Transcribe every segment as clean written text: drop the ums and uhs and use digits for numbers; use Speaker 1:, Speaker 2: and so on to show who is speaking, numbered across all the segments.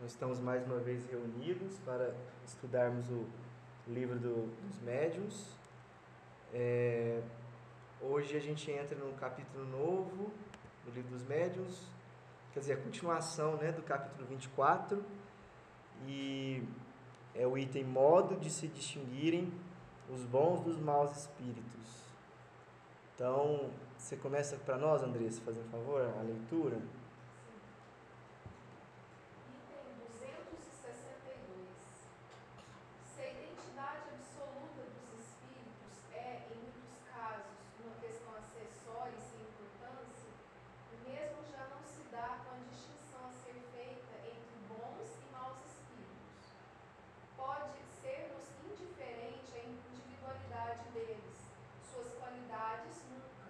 Speaker 1: Nós estamos mais uma vez reunidos para estudarmos o livro dos médiuns. Hoje a gente entra num capítulo novo do livro dos médiuns, quer dizer, a continuação, né, do capítulo 24, e é o item modo de se distinguirem os bons dos maus espíritos. Então, você começa para nós, Andressa, fazendo favor, a leitura?
Speaker 2: Item 262. Se a identidade absoluta dos espíritos é, em muitos casos, uma questão acessória e sem importância, o mesmo já não se dá com a distinção a ser feita entre bons e maus espíritos. Pode ser-nos indiferente a individualidade deles, suas qualidades nunca.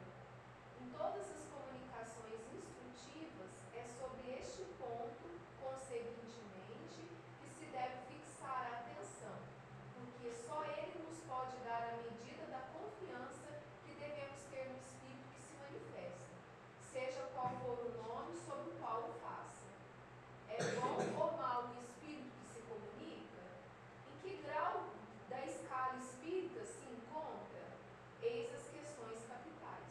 Speaker 2: Em todas as comunicações instrutivas, é sobre este ponto, conseguintemente, que se deve fixar a atenção, porque só ele nos pode dar a medida da confiança que devemos ter no Espírito que se manifesta, seja qual for o nome sob o qual o faça. É bom ou mau o Espírito que se comunica? Em que grau da escala espírita se encontra? Eis as questões capitais.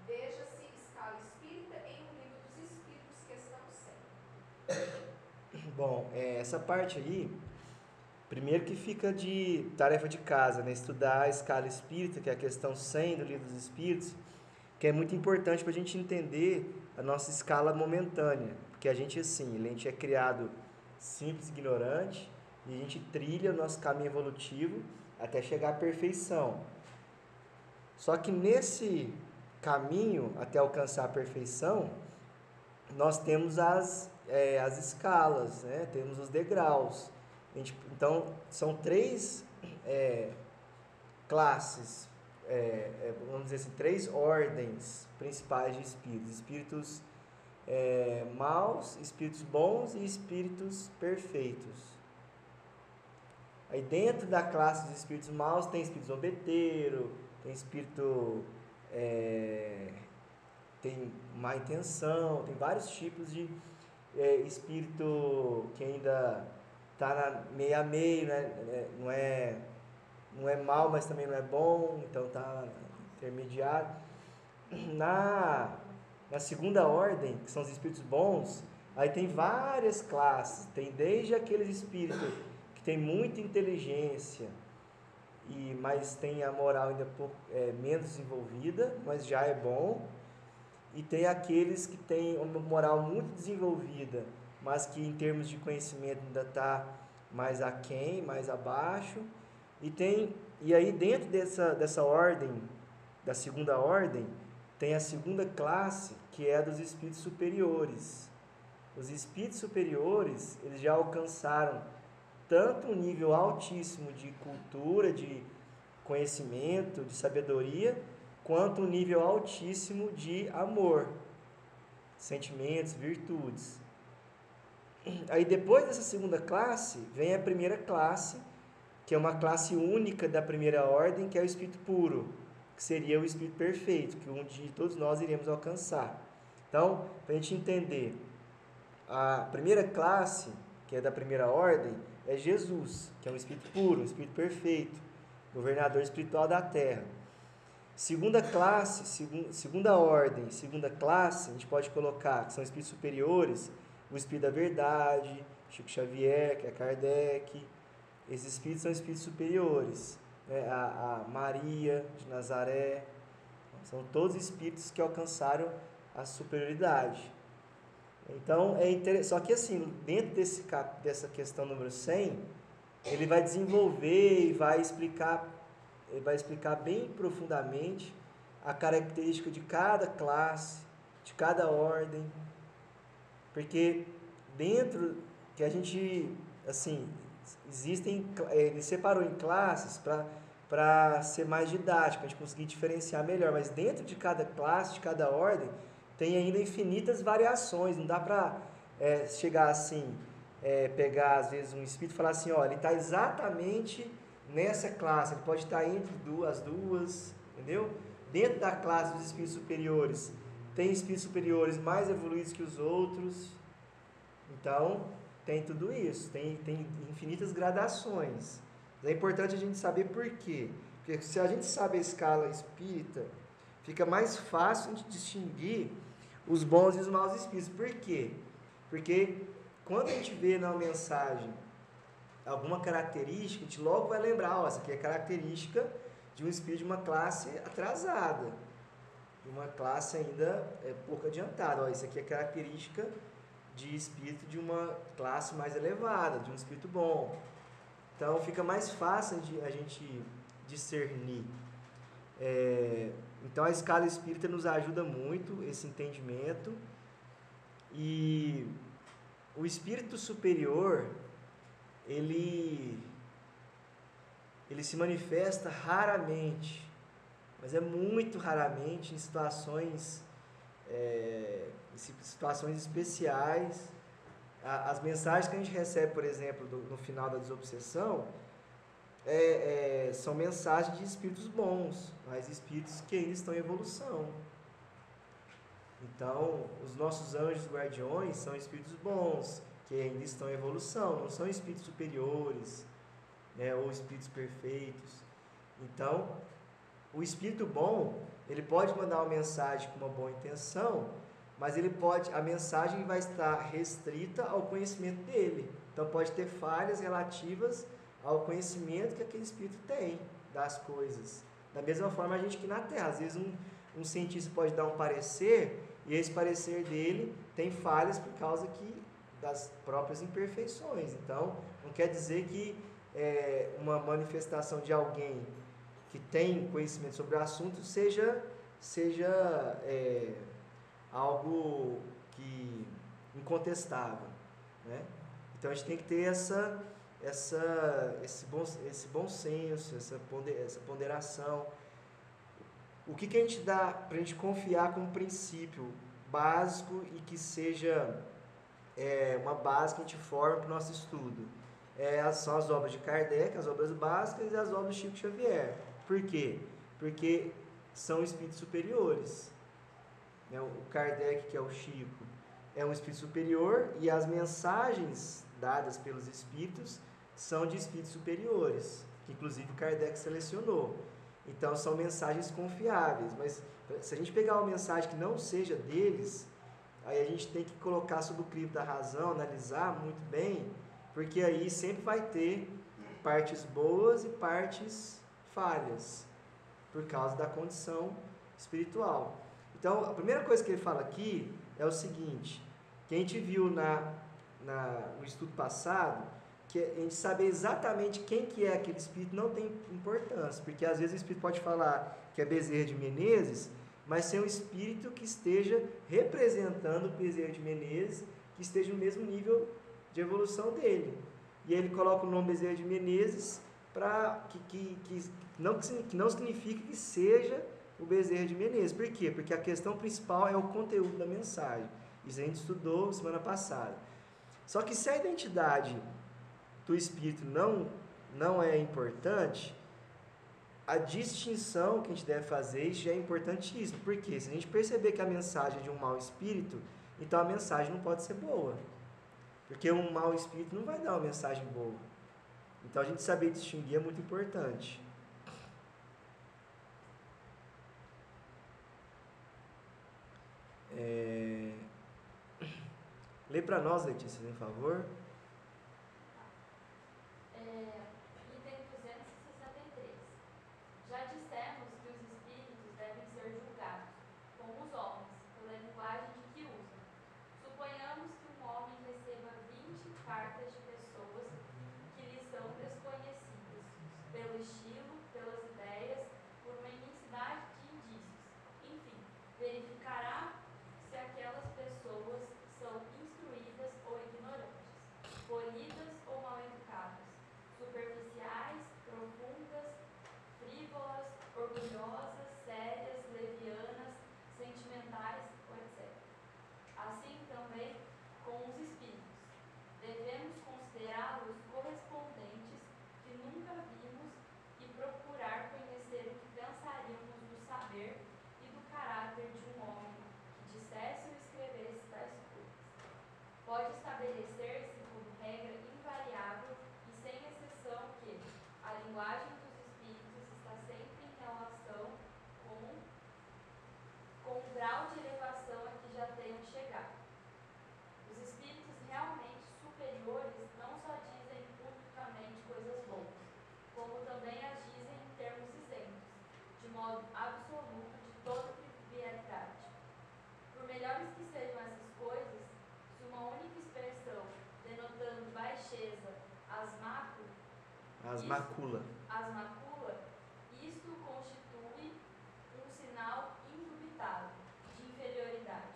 Speaker 2: Veja-se escala espírita em O Livro dos Espíritos, questão 100.
Speaker 1: Bom, essa parte aí, primeiro que fica de tarefa de casa, né? Estudar a escala espírita, que é a questão 100 do Livro dos Espíritos, que é muito importante para a gente entender a nossa escala momentânea, porque a gente, assim, a gente é criado simples e ignorante, e a gente trilha o nosso caminho evolutivo até chegar à perfeição. Só que nesse caminho até alcançar a perfeição, nós temos as escalas, né? Temos os degraus. Então, são três classes, vamos dizer assim, três ordens principais de espíritos. Espíritos maus, espíritos bons e espíritos perfeitos. Aí dentro da classe dos espíritos maus tem espírito zombeteiro, tem espírito... tem má intenção, tem vários tipos de espírito que ainda está meio a meio, né? Não é mal, mas também não é bom, então está intermediário. Na segunda ordem, que são os espíritos bons, aí tem várias classes, tem desde aqueles espíritos que tem muita inteligência, mas tem a moral ainda menos desenvolvida, mas já é bom. E tem aqueles que têm uma moral muito desenvolvida, mas que em termos de conhecimento ainda está mais aquém, mais abaixo. E aí dentro dessa ordem, da segunda ordem, tem a segunda classe, que é a dos espíritos superiores. Os espíritos superiores, eles já alcançaram tanto um nível altíssimo de cultura, de conhecimento, de sabedoria, quanto um nível altíssimo de amor, sentimentos, virtudes. Aí depois dessa segunda classe, vem a primeira classe, que é uma classe única da primeira ordem, que é o espírito puro, que seria o espírito perfeito, que um dia todos nós iremos alcançar. Então, para a gente entender, a primeira classe, que é da primeira ordem, é Jesus, que é um espírito puro, um espírito perfeito, governador espiritual da terra. Segunda classe, segunda ordem, segunda classe, a gente pode colocar, que são espíritos superiores, o espírito da verdade, Chico Xavier, que é Kardec. Esses espíritos são espíritos superiores, né? A Maria de Nazaré, são todos espíritos que alcançaram a superioridade. Então, só que assim, dentro dessa questão número 100, ele vai desenvolver e vai explicar bem profundamente a característica de cada classe, de cada ordem, porque dentro que a gente, assim, ele separou em classes para ser mais didático, a gente conseguir diferenciar melhor, mas dentro de cada classe, de cada ordem, tem ainda infinitas variações, não dá para chegar assim, pegar às vezes um espírito e falar assim, ó, ele está exatamente nessa classe, ele pode estar entre as duas, entendeu? Dentro da classe dos espíritos superiores, tem espíritos superiores mais evoluídos que os outros. Então, Tem tudo isso, tem infinitas gradações. É importante a gente saber por quê. Porque se a gente sabe a escala espírita, fica mais fácil de distinguir os bons e os maus espíritos. Por quê? Porque quando a gente vê na mensagem alguma característica, a gente logo vai lembrar, ó, essa aqui é característica de um espírito de uma classe atrasada, de uma classe ainda pouco adiantada. Ó, isso aqui é característica de espírito de uma classe mais elevada, de um espírito bom. Então fica mais fácil de a gente discernir. Então a escala espírita nos ajuda muito esse entendimento. E o espírito superior, ele se manifesta raramente, mas é muito raramente em situações especiais. As mensagens que a gente recebe, por exemplo, no final da desobsessão, são mensagens de espíritos bons, mas espíritos que ainda estão em evolução. Então, os nossos anjos guardiões são espíritos bons, que ainda estão em evolução, não são espíritos superiores, né, ou espíritos perfeitos. Então, o espírito bom, ele pode mandar uma mensagem com uma boa intenção, mas a mensagem vai estar restrita ao conhecimento dele. Então pode ter falhas relativas ao conhecimento que aquele espírito tem das coisas. Da mesma forma a gente aqui na Terra, às vezes um cientista pode dar um parecer e esse parecer dele tem falhas por causa das próprias imperfeições. Então não quer dizer que uma manifestação de alguém que tem conhecimento sobre o assunto seja algo incontestável, né? Então a gente tem que ter esse bom senso, essa ponderação. O que a gente dá para a gente confiar como princípio básico e que seja uma base que a gente forma para o nosso estudo? São as obras de Kardec, as obras básicas, e as obras de Chico Xavier. Por quê? Porque são espíritos superiores. O Kardec, que é o Chico, é um espírito superior, e as mensagens dadas pelos espíritos são de espíritos superiores, que inclusive o Kardec selecionou. Então são mensagens confiáveis, mas se a gente pegar uma mensagem que não seja deles, aí a gente tem que colocar sob o crivo da razão, analisar muito bem, porque aí sempre vai ter partes boas e partes falhas, por causa da condição espiritual. Então, a primeira coisa que ele fala aqui é o seguinte, que a gente viu no estudo passado, que a gente saber exatamente quem que é aquele espírito não tem importância, porque às vezes o espírito pode falar que é Bezerra de Menezes, mas ser um espírito que esteja representando o Bezerra de Menezes, que esteja no mesmo nível de evolução dele. E aí ele coloca o nome Bezerra de Menezes para que não significa que seja o Bezerra de Menezes. Por quê? Porque a questão principal é o conteúdo da mensagem. Isso a gente estudou semana passada. Só que se a identidade do espírito não é importante, a distinção que a gente deve fazer isso já é importantíssimo. Por quê? Se a gente perceber que a mensagem é de um mau espírito, então a mensagem não pode ser boa. Porque um mau espírito não vai dar uma mensagem boa. Então a gente saber distinguir é muito importante. Lê para nós, Letícia, por favor.
Speaker 2: Item 263. Já dissemos que os espíritos devem ser julgados, como os homens, pela linguagem de que usam. Suponhamos que um homem receba 20 cartas de pessoas que lhe são desconhecidas, pelo estilo, pelas ideias, por uma imensidade de indícios. Enfim, verificará se aquelas pessoas são instruídas ou ignorantes, polidas ou mal educadas, superficiais, profundas, frívolas, orgulhosas, sérias, levianas, sentimentais, etc. Assim também com os espíritos. Devemos
Speaker 1: As macula.
Speaker 3: As macula, isto constitui um sinal indubitável de inferioridade,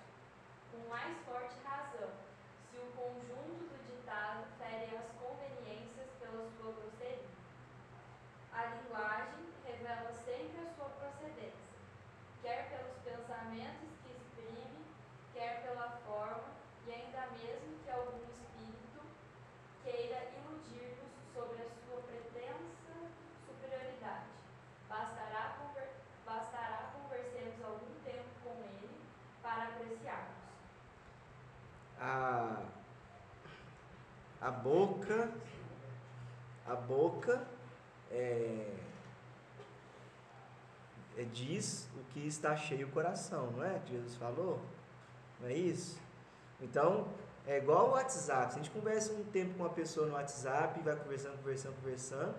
Speaker 3: com mais forte razão, se o conjunto do ditado fere as conveniências pela sua grosseria. A linguagem revela sempre a sua procedência, quer pelos pensamentos que exprime, quer pela forma, e ainda mesmo que algum espírito queira iludir-nos sobre a sua pretensa superioridade. Bastará conversemos algum tempo com ele para apreciarmos.
Speaker 1: A boca diz o que está cheio o coração, não é? Que Jesus falou? Não é isso? Então, é igual o WhatsApp. Se a gente conversa um tempo com uma pessoa no WhatsApp, vai conversando,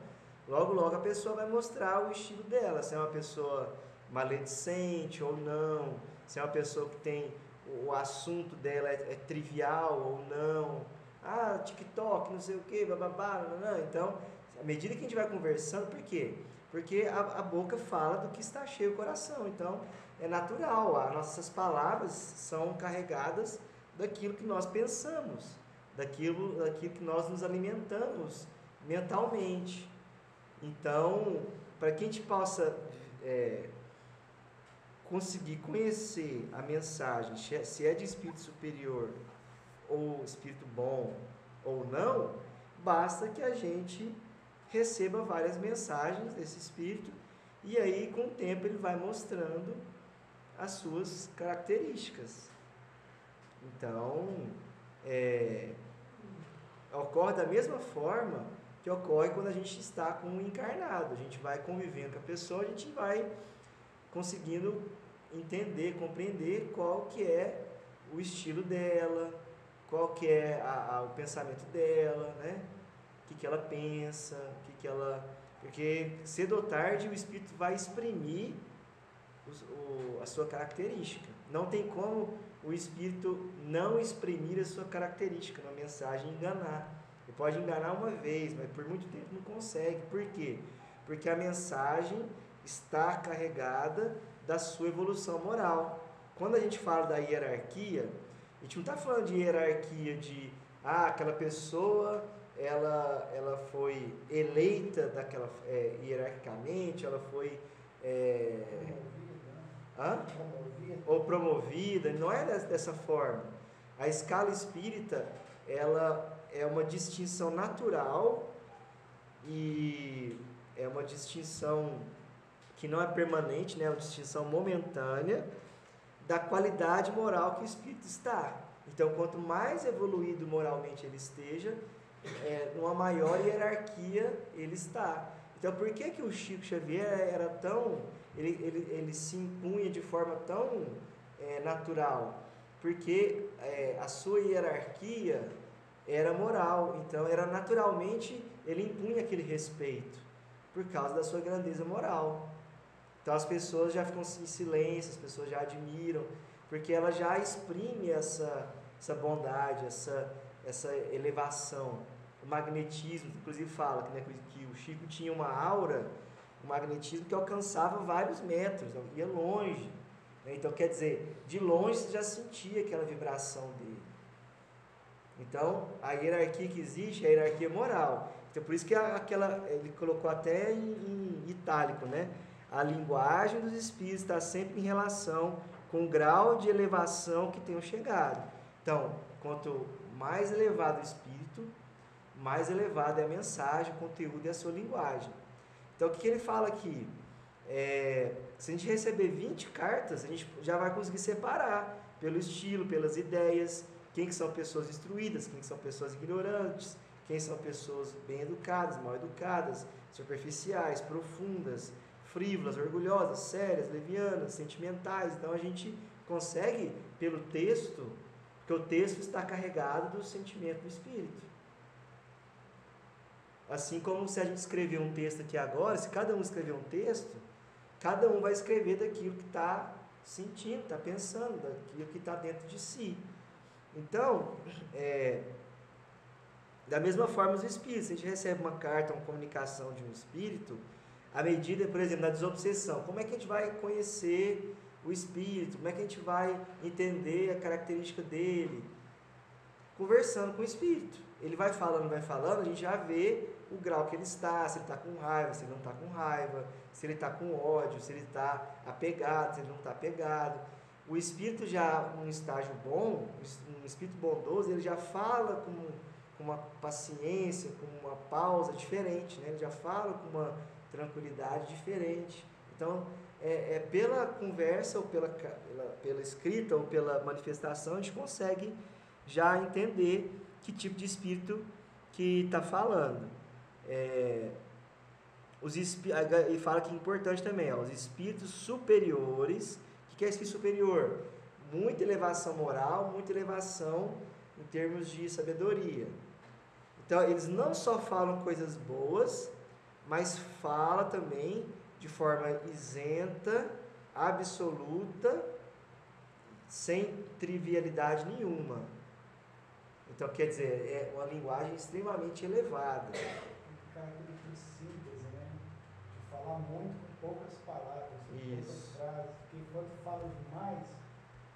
Speaker 1: logo a pessoa vai mostrar o estilo dela, se é uma pessoa maledicente ou não, se é uma pessoa que tem o assunto dela é trivial ou não. TikTok, não sei o que, bababá, não. Então, à medida que a gente vai conversando, por quê? Porque a boca fala do que está cheio o coração. Então, é natural, as nossas palavras são carregadas daquilo que nós pensamos, daquilo que nós nos alimentamos mentalmente. Então, para que a gente possa conseguir conhecer a mensagem, se é de espírito superior ou espírito bom ou não, basta que a gente receba várias mensagens desse espírito e aí com o tempo ele vai mostrando as suas características. Então, ocorre da mesma forma que ocorre quando a gente está com um encarnado. A gente vai convivendo com a pessoa, a gente vai conseguindo entender, compreender qual que é o estilo dela, qual que é o pensamento dela, né? O que ela pensa, porque cedo ou tarde o espírito vai exprimir a sua característica. Não tem como o espírito não exprimir a sua característica na mensagem e enganar. Ele pode enganar uma vez, mas por muito tempo não consegue. Por quê? Porque a mensagem está carregada da sua evolução moral. Quando a gente fala da hierarquia, a gente não está falando de hierarquia de aquela pessoa ela foi eleita hierarquicamente, ela foi ou promovida. Não é dessa forma. A escala espírita ela é uma distinção natural e é uma distinção que não é permanente, né? É uma distinção momentânea da qualidade moral que o espírito está. Então, quanto mais evoluído moralmente ele esteja, numa maior hierarquia ele está. Então, por que o Chico Xavier era tão... Ele se impunha de forma tão natural? Porque a sua hierarquia era moral, então era naturalmente ele impunha aquele respeito por causa da sua grandeza moral. Então as pessoas já ficam em silêncio, as pessoas já admiram, porque ela já exprime essa bondade, essa elevação. O magnetismo, inclusive fala que o Chico tinha uma aura, um magnetismo que alcançava vários metros, ia longe. Então, quer dizer, de longe você já sentia aquela vibração dele. Então, a hierarquia que existe é a hierarquia moral. Então, por isso que ele colocou até em itálico, né? A linguagem dos espíritos está sempre em relação com o grau de elevação que tenham chegado. Então, quanto mais elevado o espírito, mais elevada é a mensagem, o conteúdo e a sua linguagem. Então, o que ele fala aqui? Se a gente receber 20 cartas, a gente já vai conseguir separar pelo estilo, pelas ideias, quem que são pessoas instruídas, quem que são pessoas ignorantes, quem são pessoas bem educadas, mal educadas, superficiais, profundas, frívolas, orgulhosas, sérias, levianas, sentimentais. Então a gente consegue pelo texto, porque o texto está carregado do sentimento do espírito. Assim como se a gente escrever um texto aqui agora, se cada um escrever um texto, cada um vai escrever daquilo que está sentindo, está pensando, daquilo que está dentro de si. Então, Da mesma forma os espíritos, se a gente recebe uma carta, uma comunicação de um espírito, à medida, por exemplo, da desobsessão, como é que a gente vai conhecer o espírito? Como é que a gente vai entender a característica dele? Conversando com o espírito. Ele vai falando, a gente já vê o grau que ele está, se ele está com raiva, se ele não está com raiva, se ele está com ódio, se ele está apegado, se ele não está apegado. O espírito já, num estágio bom, um espírito bondoso, ele já fala com uma paciência, com uma pausa diferente, né? Ele já fala com uma tranquilidade diferente. Então, pela conversa, ou pela escrita, ou pela manifestação, a gente consegue já entender que tipo de espírito que está falando. E fala que é importante também, os espíritos superiores. O que é espírito superior? Muita elevação moral, muita elevação em termos de sabedoria. Então, eles não só falam coisas boas, mas fala também de forma isenta, absoluta, sem trivialidade nenhuma. Então, quer dizer, é uma linguagem extremamente elevada.
Speaker 4: Característica simples, né? De falar muito com poucas palavras, com poucas frases. Porque quando fala demais,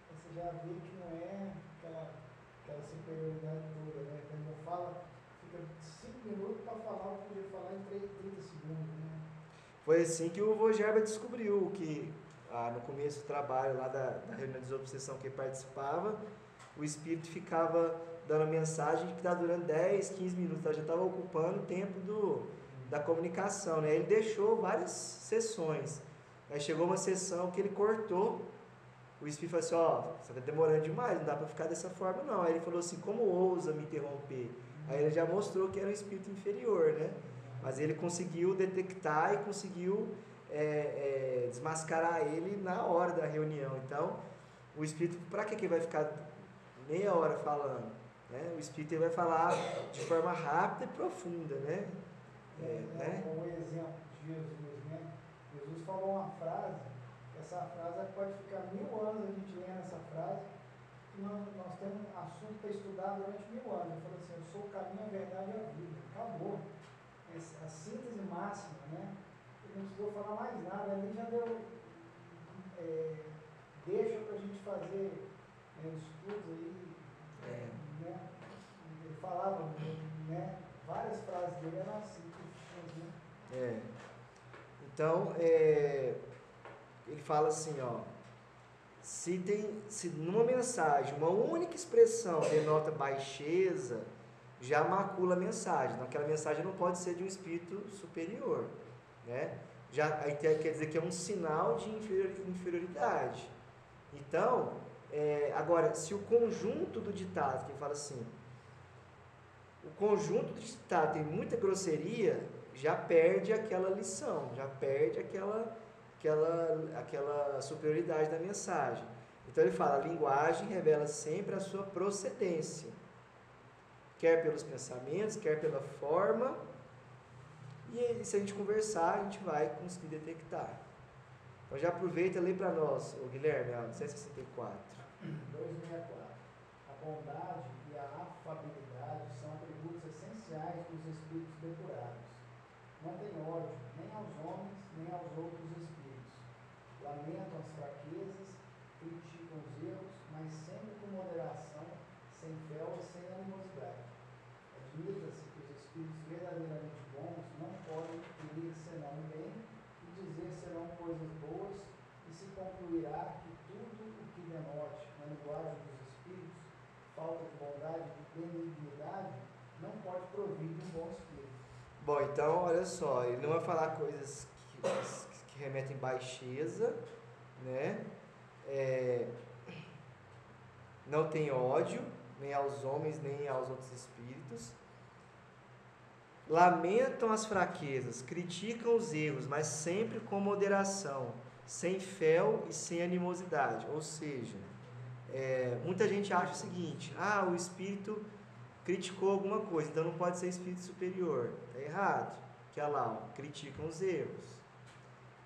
Speaker 4: você já vê que não é aquela superioridade toda, né? Quando fala, fica 5 minutos para falar o que podia falar em 30 segundos, né?
Speaker 1: Foi assim que o Vogerba descobriu que, no começo do trabalho lá da reunião de desobsessão que ele participava, o espírito ficava dando a mensagem que está durando 10, 15 minutos, já estava ocupando o tempo da comunicação, né? Ele deixou várias sessões. Aí chegou uma sessão que ele cortou, o espírito falou assim, você está demorando demais, não dá para ficar dessa forma não. Aí ele falou assim, como ousa me interromper? Aí ele já mostrou que era um espírito inferior, né? Mas ele conseguiu detectar e conseguiu desmascarar ele na hora da reunião. Então, o espírito, para que vai ficar meia hora falando? Né? O espírito ele vai falar de forma rápida e profunda, né?
Speaker 4: Um exemplo de Jesus, né? Jesus falou uma frase, essa frase pode ficar 1000 anos a gente lendo essa frase, que nós temos um assunto para estudar durante 1000 anos. Ele falou assim, eu sou o caminho, a verdade e a vida. Acabou. A síntese máxima, né? Ele não precisou falar mais nada, ali já deu deixa para a gente fazer estudos aí, né? Ele falava, né? Várias frases dele eram assim, né?
Speaker 1: Então, ele fala assim, se numa mensagem uma única expressão denota baixeza, já macula a mensagem. Então, aquela mensagem não pode ser de um espírito superior, né? Aí quer dizer que é um sinal de inferioridade. Então, agora, se o conjunto do ditado, que fala assim, o conjunto do ditado tem muita grosseria, já perde aquela lição, já perde aquela superioridade da mensagem. Então ele fala, a linguagem revela sempre a sua procedência, quer pelos pensamentos, quer pela forma, e se a gente conversar, a gente vai conseguir detectar. Então já aproveita e lê para nós, Guilherme, 164.
Speaker 4: 264. A bondade e a afabilidade são atributos essenciais dos espíritos depurados. Não tem ódio nem aos homens, nem aos outros espíritos. Lamentam as fraquezas, criticam os erros, mas sempre com moderação, sem fel e sem animosidade. Admita-se que os espíritos verdadeiramente bons não podem querer senão o bem e dizer serão coisas boas, e se concluirá que tudo o que denote, na linguagem dos espíritos, falta de bondade e benignidade, não pode provir de um bom espírito.
Speaker 1: Bom, então, olha só, ele não vai falar coisas que remetem baixeza, né? Não tem ódio, nem aos homens, nem aos outros espíritos. Lamentam as fraquezas, criticam os erros, mas sempre com moderação, sem fel e sem animosidade. Ou seja, muita gente acha o seguinte, o espírito criticou alguma coisa, então não pode ser espírito superior. Está errado, que criticam os erros.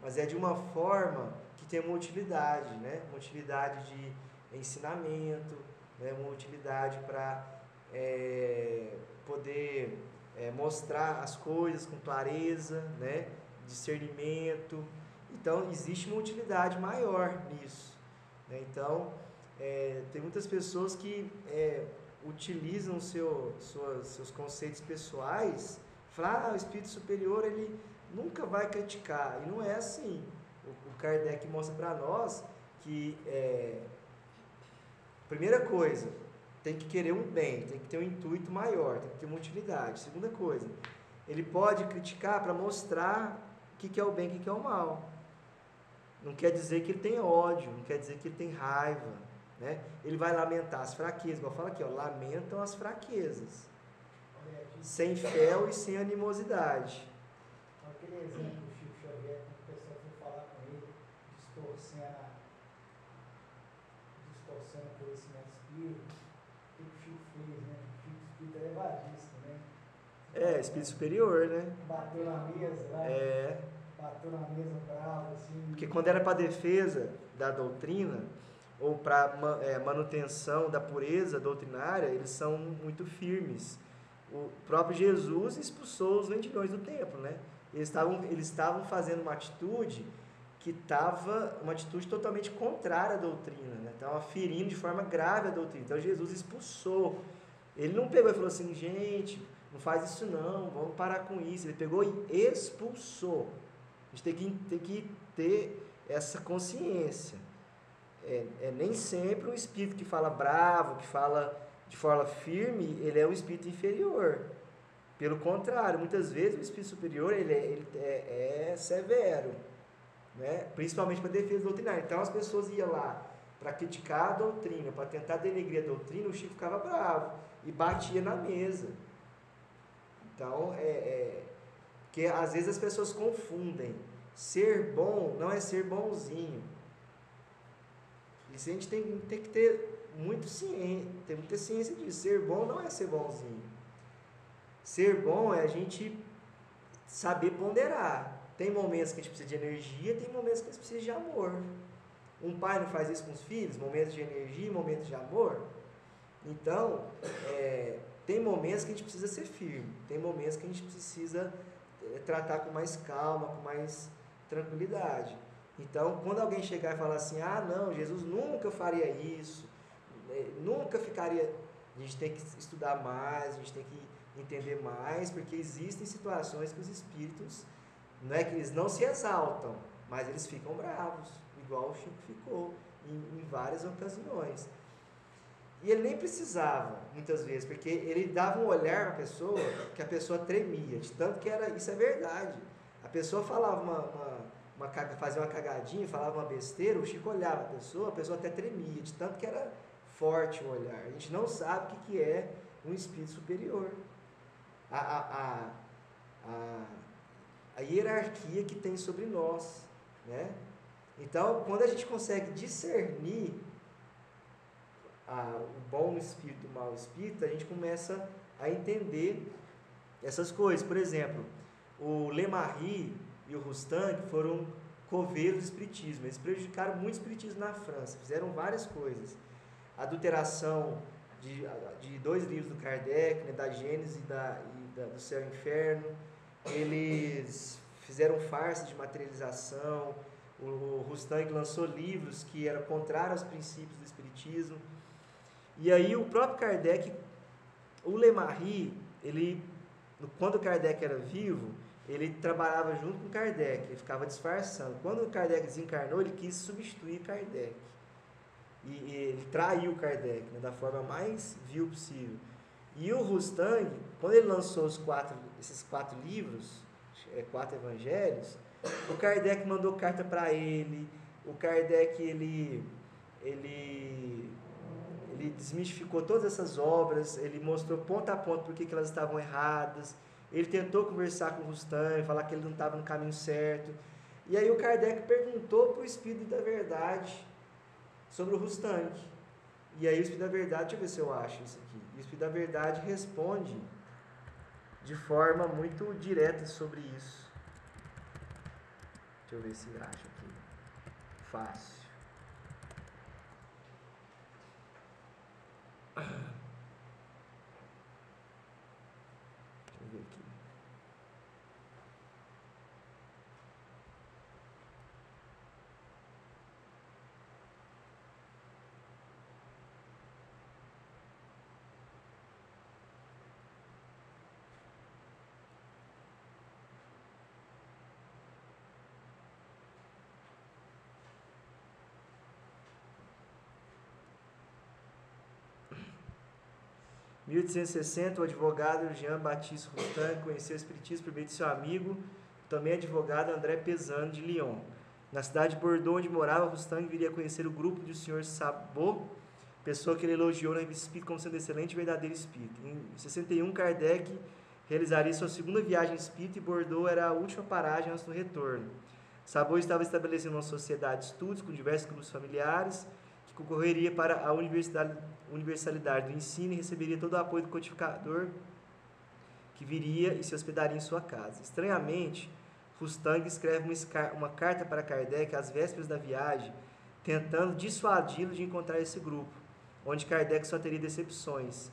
Speaker 1: Mas é de uma forma que tem uma utilidade, né? Uma utilidade de ensinamento, né? Uma utilidade para poder mostrar as coisas com clareza, né? Discernimento. Então, existe uma utilidade maior nisso, né? Então, tem muitas pessoas que utilizam seus conceitos pessoais, falam, o espírito superior ele nunca vai criticar, e não é assim. O Kardec mostra para nós que, primeira coisa, tem que querer um bem, tem que ter um intuito maior, tem que ter uma utilidade. Segunda coisa, ele pode criticar para mostrar o que é o bem e o que é o mal. Não quer dizer que ele tem ódio, não quer dizer que ele tem raiva, né? Ele vai lamentar as fraquezas, igual fala aqui, ó, lamentam as fraquezas, sem fel e sem animosidade.
Speaker 4: Aquele exemplo do Chico Xavier, quando o pessoal foi falar com ele, distorcendo o conhecimento espírita, o que o Chico fez, né? O Chico espírita é elevadíssimo, né?
Speaker 1: Espírito superior, né?
Speaker 4: Bateu na mesa lá. Bateu na mesa bravo, assim.
Speaker 1: Porque quando era para defesa da doutrina, ou para manutenção da pureza doutrinária, eles são muito firmes. O próprio Jesus expulsou os vendilhões do templo, né? Eles estavam fazendo uma atitude uma atitude totalmente contrária à doutrina, né? Estavam ferindo de forma grave a doutrina. Então Jesus expulsou. Ele não pegou e falou assim, gente, não faz isso não, vamos parar com isso. Ele pegou e expulsou. A gente tem que ter essa consciência. Nem sempre um espírito que fala bravo, que fala de forma firme, ele é um espírito inferior. Pelo contrário, muitas vezes o espírito superior ele é severo, né? Principalmente para defesa doutrinária. Então as pessoas iam lá para criticar a doutrina, para tentar denegrir a doutrina, o Chico ficava bravo e batia na mesa. Então, porque às vezes as pessoas confundem. Ser bom não é ser bonzinho. Isso a gente tem que ter muita ciência disso. Ser bom não é ser bonzinho. Ser bom é a gente saber ponderar. Tem momentos que a gente precisa de energia, tem momentos que a gente precisa de amor. Um pai não faz isso com os filhos, momentos de energia, momentos de amor. Então, tem momentos que a gente precisa ser firme, tem momentos que a gente precisa tratar com mais calma, com mais tranquilidade. Então, quando alguém chegar e falar assim, não, Jesus nunca faria isso, nunca ficaria... A gente tem que estudar mais, a gente tem que entender mais, porque existem situações que os espíritos, não é que eles não se exaltam, mas eles ficam bravos, igual o Chico ficou em várias ocasiões. E ele nem precisava, muitas vezes, porque ele dava um olhar na pessoa, que a pessoa tremia, de tanto que isso é verdade. A pessoa falava fazia uma cagadinha, falava uma besteira, o Chico olhava a pessoa até tremia, de tanto que era forte o olhar. A gente não sabe o que é um espírito superior. A hierarquia que tem sobre nós, né? Então, quando a gente consegue discernir o bom espírito e o mau espírito, a gente começa a entender essas coisas. Por exemplo, o Lemarie e o Rostand foram coveiros do espiritismo. Eles prejudicaram muito o espiritismo na França, fizeram várias coisas. Adulteração de 2 livros do Kardec, né, da Gênese e do Céu e Inferno. Eles fizeram farsa de materialização. O Rostand lançou livros que eram contrários aos princípios do espiritismo. E aí o próprio Kardec, o Lemarie, quando o Kardec era vivo, ele trabalhava junto com Kardec, ele ficava disfarçando. Quando o Kardec desencarnou, ele quis substituir Kardec. E ele traiu Kardec, né, da forma mais vil possível. E o Rostand, quando ele lançou esses 4 livros, 4 evangelhos, o Kardec mandou carta para ele, o Kardec ele desmistificou todas essas obras, ele mostrou ponto a ponto por que elas estavam erradas, ele tentou conversar com o Rostand, falar que ele não estava no caminho certo, e aí o Kardec perguntou para o Espírito da Verdade sobre o Rostand, e aí o Espírito da Verdade, deixa eu ver se eu acho isso aqui, o Espírito da Verdade responde de forma muito direta sobre isso. Deixa eu ver se acho aqui. Fácil. 1860, o advogado Jean-Baptiste Rostand conheceu o espiritismo por meio de seu amigo, também advogado André Pesano de Lyon. Na cidade de Bordeaux, onde morava, Rostand viria a conhecer o grupo do Sr. Sabot, pessoa que ele elogiou na revista Espírita como sendo excelente e verdadeiro espírito. Em 61, Kardec realizaria sua segunda viagem espírita e Bordeaux era a última paragem antes do retorno. Sabot estava estabelecendo uma sociedade de estudos com diversos grupos familiares que concorreria para a universalidade do ensino e receberia todo o apoio do codificador que viria e se hospedaria em sua casa. Estranhamente, Rostand escreve uma carta para Kardec às vésperas da viagem, tentando dissuadi-lo de encontrar esse grupo, onde Kardec só teria decepções.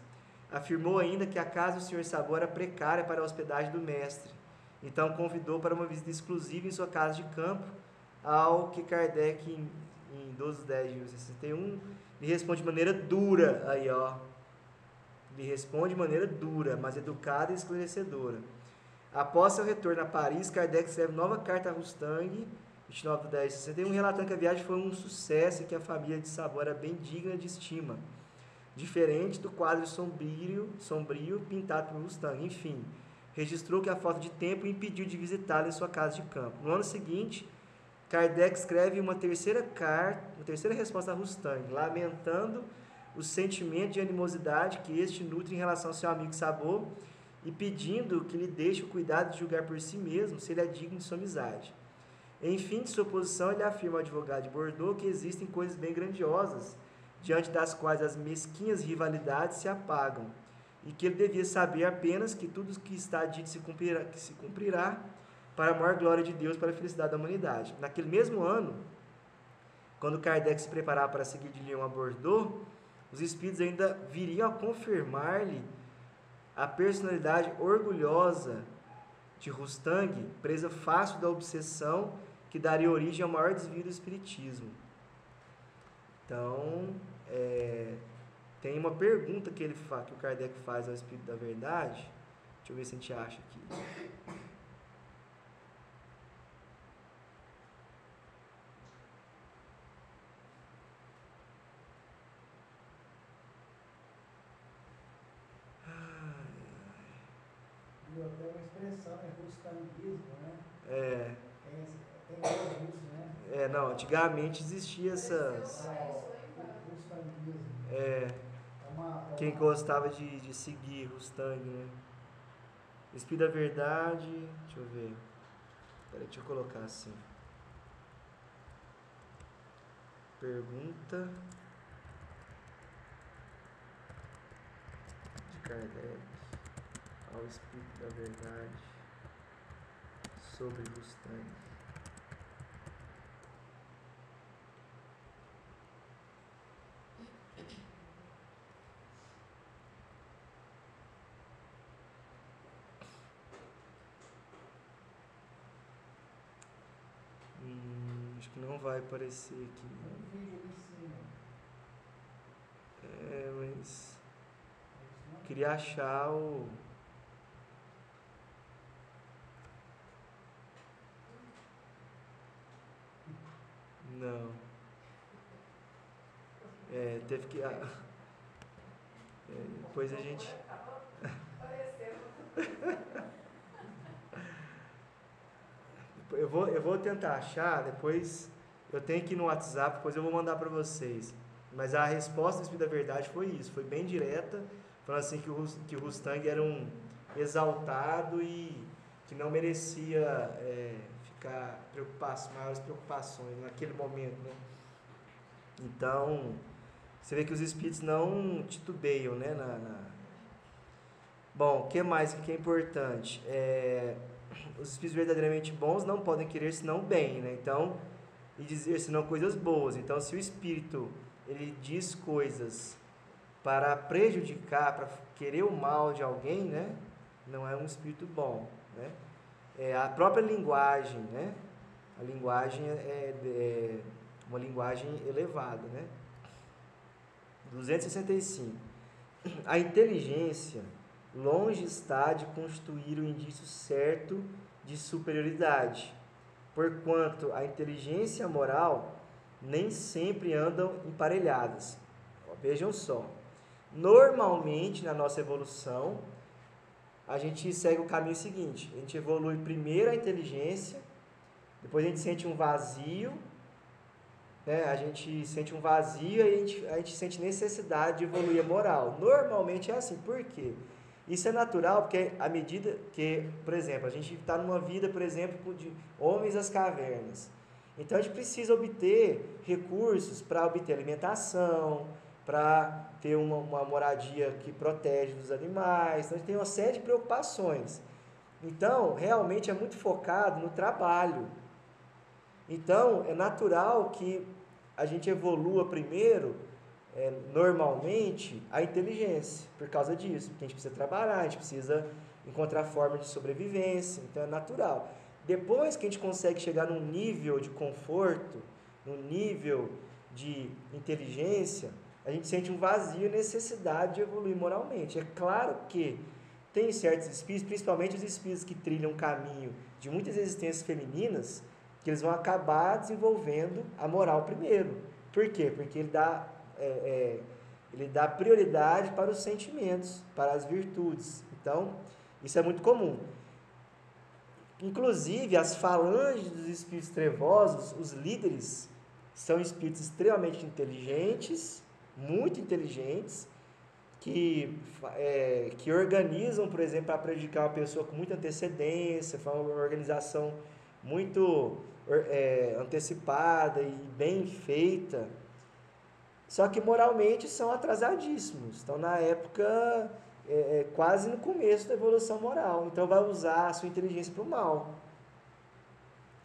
Speaker 1: Afirmou ainda que a casa do Sr. Sabot era precária para a hospedagem do mestre, então convidou para uma visita exclusiva em sua casa de campo, ao que Kardec, em 12 de 10 de 1961, lhe responde de maneira dura, aí ó, lhe responde de maneira dura, mas educada e esclarecedora. Após seu retorno a Paris, Kardec escreve nova carta a Rostand, 29 de 10 de 61, relatando que a viagem foi um sucesso e que a família de Sabot era bem digna de estima, diferente do quadro sombrio pintado por Rostand. Enfim, registrou que a falta de tempo impediu de visitá-lo em sua casa de campo. No ano seguinte, Kardec escreve uma terceira resposta a Rostand, lamentando o sentimento de animosidade que este nutre em relação ao seu amigo Sabot e pedindo que lhe deixe o cuidado de julgar por si mesmo se ele é digno de sua amizade. Enfim, de sua posição, ele afirma ao advogado de Bordeaux que existem coisas bem grandiosas, diante das quais as mesquinhas rivalidades se apagam, e que ele devia saber apenas que tudo o que está dito se cumprirá para a maior glória de Deus, para a felicidade da humanidade. Naquele mesmo ano, quando Kardec se preparava para seguir de Lyon a Bordeaux, os espíritos ainda viriam a confirmar-lhe a personalidade orgulhosa de Rostand, presa fácil da obsessão que daria origem ao maior desvio do espiritismo. Então, tem uma pergunta que o Kardec faz ao Espírito da Verdade. Deixa eu ver se a gente acha aqui.
Speaker 4: Viu até uma expressão, rostanguismo, né? Tem isso, né?
Speaker 1: Não, antigamente existia essas...
Speaker 4: Rostanguismo.
Speaker 1: Quem gostava de seguir Rostand, né? Espírito da Verdade, deixa eu ver. Peraí, deixa eu colocar assim. Pergunta de Kardec ao Espírito da Verdade sobre Rostand. Acho que não vai aparecer aqui.
Speaker 4: Um vídeo ali em cima.
Speaker 1: Mas queria achar o... Não. Teve que... depois a gente... Eu vou tentar achar, depois eu tenho que ir no WhatsApp, depois eu vou mandar para vocês. Mas a resposta do Espírito da Verdade foi isso, foi bem direta, falando assim que o Rostand era um exaltado e que não merecia ficar maiores preocupações naquele momento, né? Então, você vê que os espíritos não titubeiam, né? Bom, o que mais que é importante? Os espíritos verdadeiramente bons não podem querer senão bem, né? Então, e dizer senão coisas boas. Então, se o espírito ele diz coisas para prejudicar, para querer o mal de alguém, né? Não é um espírito bom, né? A própria linguagem, né? A linguagem é uma linguagem elevada, né? 265. A inteligência longe está de constituir o indício certo de superioridade, porquanto a inteligência e a moral nem sempre andam emparelhadas. Vejam só, normalmente, na nossa evolução, a gente segue o caminho seguinte. A gente evolui primeiro a inteligência, depois a gente sente um vazio, né? A gente sente um vazio e a gente sente necessidade de evoluir a moral. Normalmente é assim. Por quê? Isso é natural porque à medida que, por exemplo, a gente está numa vida, por exemplo, de homens às cavernas. Então a gente precisa obter recursos para obter alimentação, para ter uma moradia que protege dos animais. Então a gente tem uma série de preocupações. Então, realmente é muito focado no trabalho. Então, é natural que a gente evolua primeiro, normalmente, a inteligência, por causa disso. Porque a gente precisa trabalhar, a gente precisa encontrar formas de sobrevivência, então é natural. Depois que a gente consegue chegar num nível de conforto, num nível de inteligência, a gente sente um vazio e necessidade de evoluir moralmente. É claro que tem certos espíritos, principalmente os espíritos que trilham um caminho de muitas existências femininas, que eles vão acabar desenvolvendo a moral primeiro. Por quê? Porque ele dá prioridade para os sentimentos, para as virtudes. Então, isso é muito comum. Inclusive, as falanges dos espíritos trevosos, os líderes, são espíritos extremamente inteligentes, muito inteligentes, que organizam, por exemplo, para prejudicar uma pessoa com muita antecedência, faz uma organização muito antecipada e bem feita, só que moralmente são atrasadíssimos, estão na época quase no começo da evolução moral, então vai usar a sua inteligência para o mal.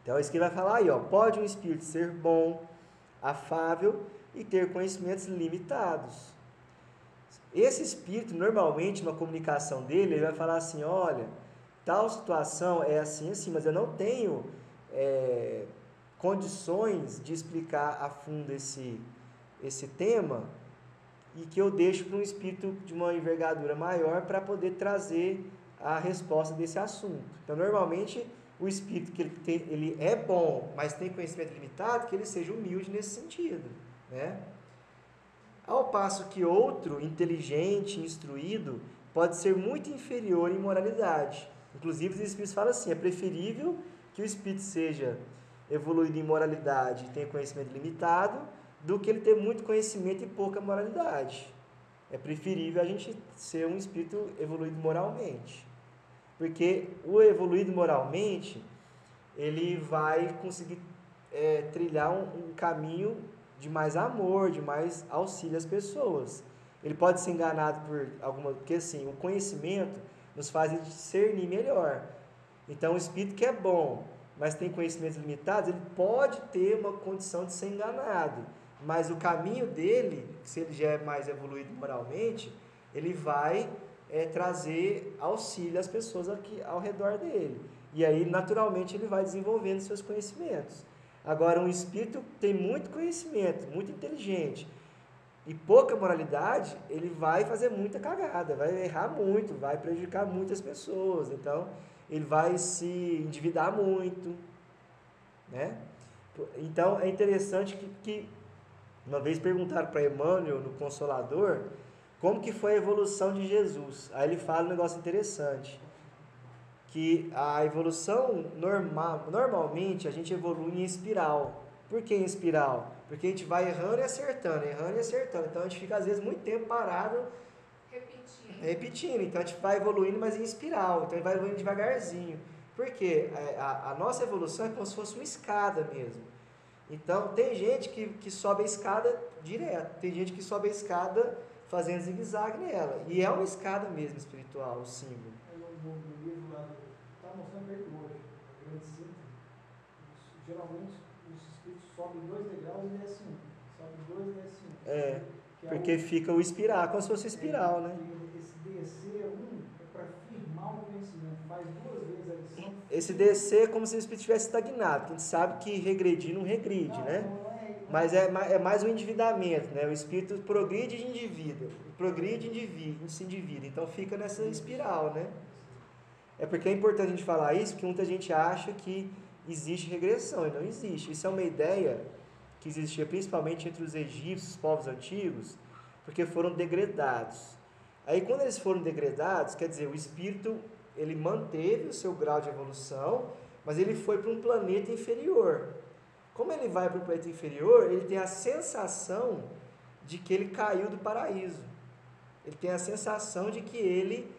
Speaker 1: Então é isso que ele vai falar aí, ó, pode um espírito ser bom, afável e ter conhecimentos limitados. Esse espírito, normalmente, na comunicação dele, ele vai falar assim, olha, tal situação é assim, assim, mas eu não tenho condições de explicar a fundo esse tema e que eu deixo para um espírito de uma envergadura maior para poder trazer a resposta desse assunto. Então, normalmente, o espírito que ele é bom, mas tem conhecimento limitado, que ele seja humilde nesse sentido, né? Ao passo que outro, inteligente, instruído, pode ser muito inferior em moralidade. Inclusive, os espíritos falam assim, é preferível que o espírito seja evoluído em moralidade e tenha conhecimento limitado, do que ele ter muito conhecimento e pouca moralidade. É preferível a gente ser um espírito evoluído moralmente. Porque o evoluído moralmente, ele vai conseguir trilhar um caminho de mais amor, de mais auxílio às pessoas. Ele pode ser enganado por alguma... Porque assim, o conhecimento nos faz discernir melhor. Então, o espírito que é bom, mas tem conhecimentos limitados, ele pode ter uma condição de ser enganado. Mas o caminho dele, se ele já é mais evoluído moralmente, ele vai trazer auxílio às pessoas aqui ao redor dele. E aí, naturalmente, ele vai desenvolvendo seus conhecimentos. Agora, um espírito tem muito conhecimento, muito inteligente, e pouca moralidade, ele vai fazer muita cagada, vai errar muito, vai prejudicar muitas pessoas. Então, ele vai se endividar muito, né? Então, é interessante que uma vez perguntaram para Emmanuel, no Consolador, como que foi a evolução de Jesus. Aí ele fala um negócio interessante, que a evolução normalmente a gente evolui em espiral. Por que em espiral? Porque a gente vai errando e acertando. Então a gente fica às vezes muito tempo parado repetindo. Então a gente vai evoluindo, mas em espiral. Então ele vai evoluindo devagarzinho. Por quê? A nossa evolução é como se fosse uma escada mesmo. Então tem gente que sobe a escada direto. Tem gente que sobe a escada fazendo zigue-zague nela. E é uma escada mesmo espiritual, o símbolo.
Speaker 4: No livro lá, está mostrando bem hoje, a grande cinta. Geralmente os espíritos sobem 2 degraus e descem 1. Sobe 2 e desce 1.
Speaker 1: Porque fica o espiral, como se fosse espiral, né?
Speaker 4: Esse descer é para firmar o conhecimento, faz 2 vezes a lição.
Speaker 1: Esse descer é como se o espírito estivesse estagnado. A gente sabe que regredir não regride, né? Mas é mais um endividamento, né? O espírito progride e endivida. Progride e se endivida. Então fica nessa espiral, né? É porque é importante a gente falar isso, porque muita gente acha que existe regressão, e não existe. Isso é uma ideia que existia principalmente entre os egípcios, os povos antigos, porque foram degradados. Aí quando eles foram degradados, quer dizer, o espírito ele manteve o seu grau de evolução, mas ele foi para um planeta inferior. Como ele vai para o planeta inferior, ele tem a sensação de que ele caiu do paraíso. Ele tem a sensação de que ele,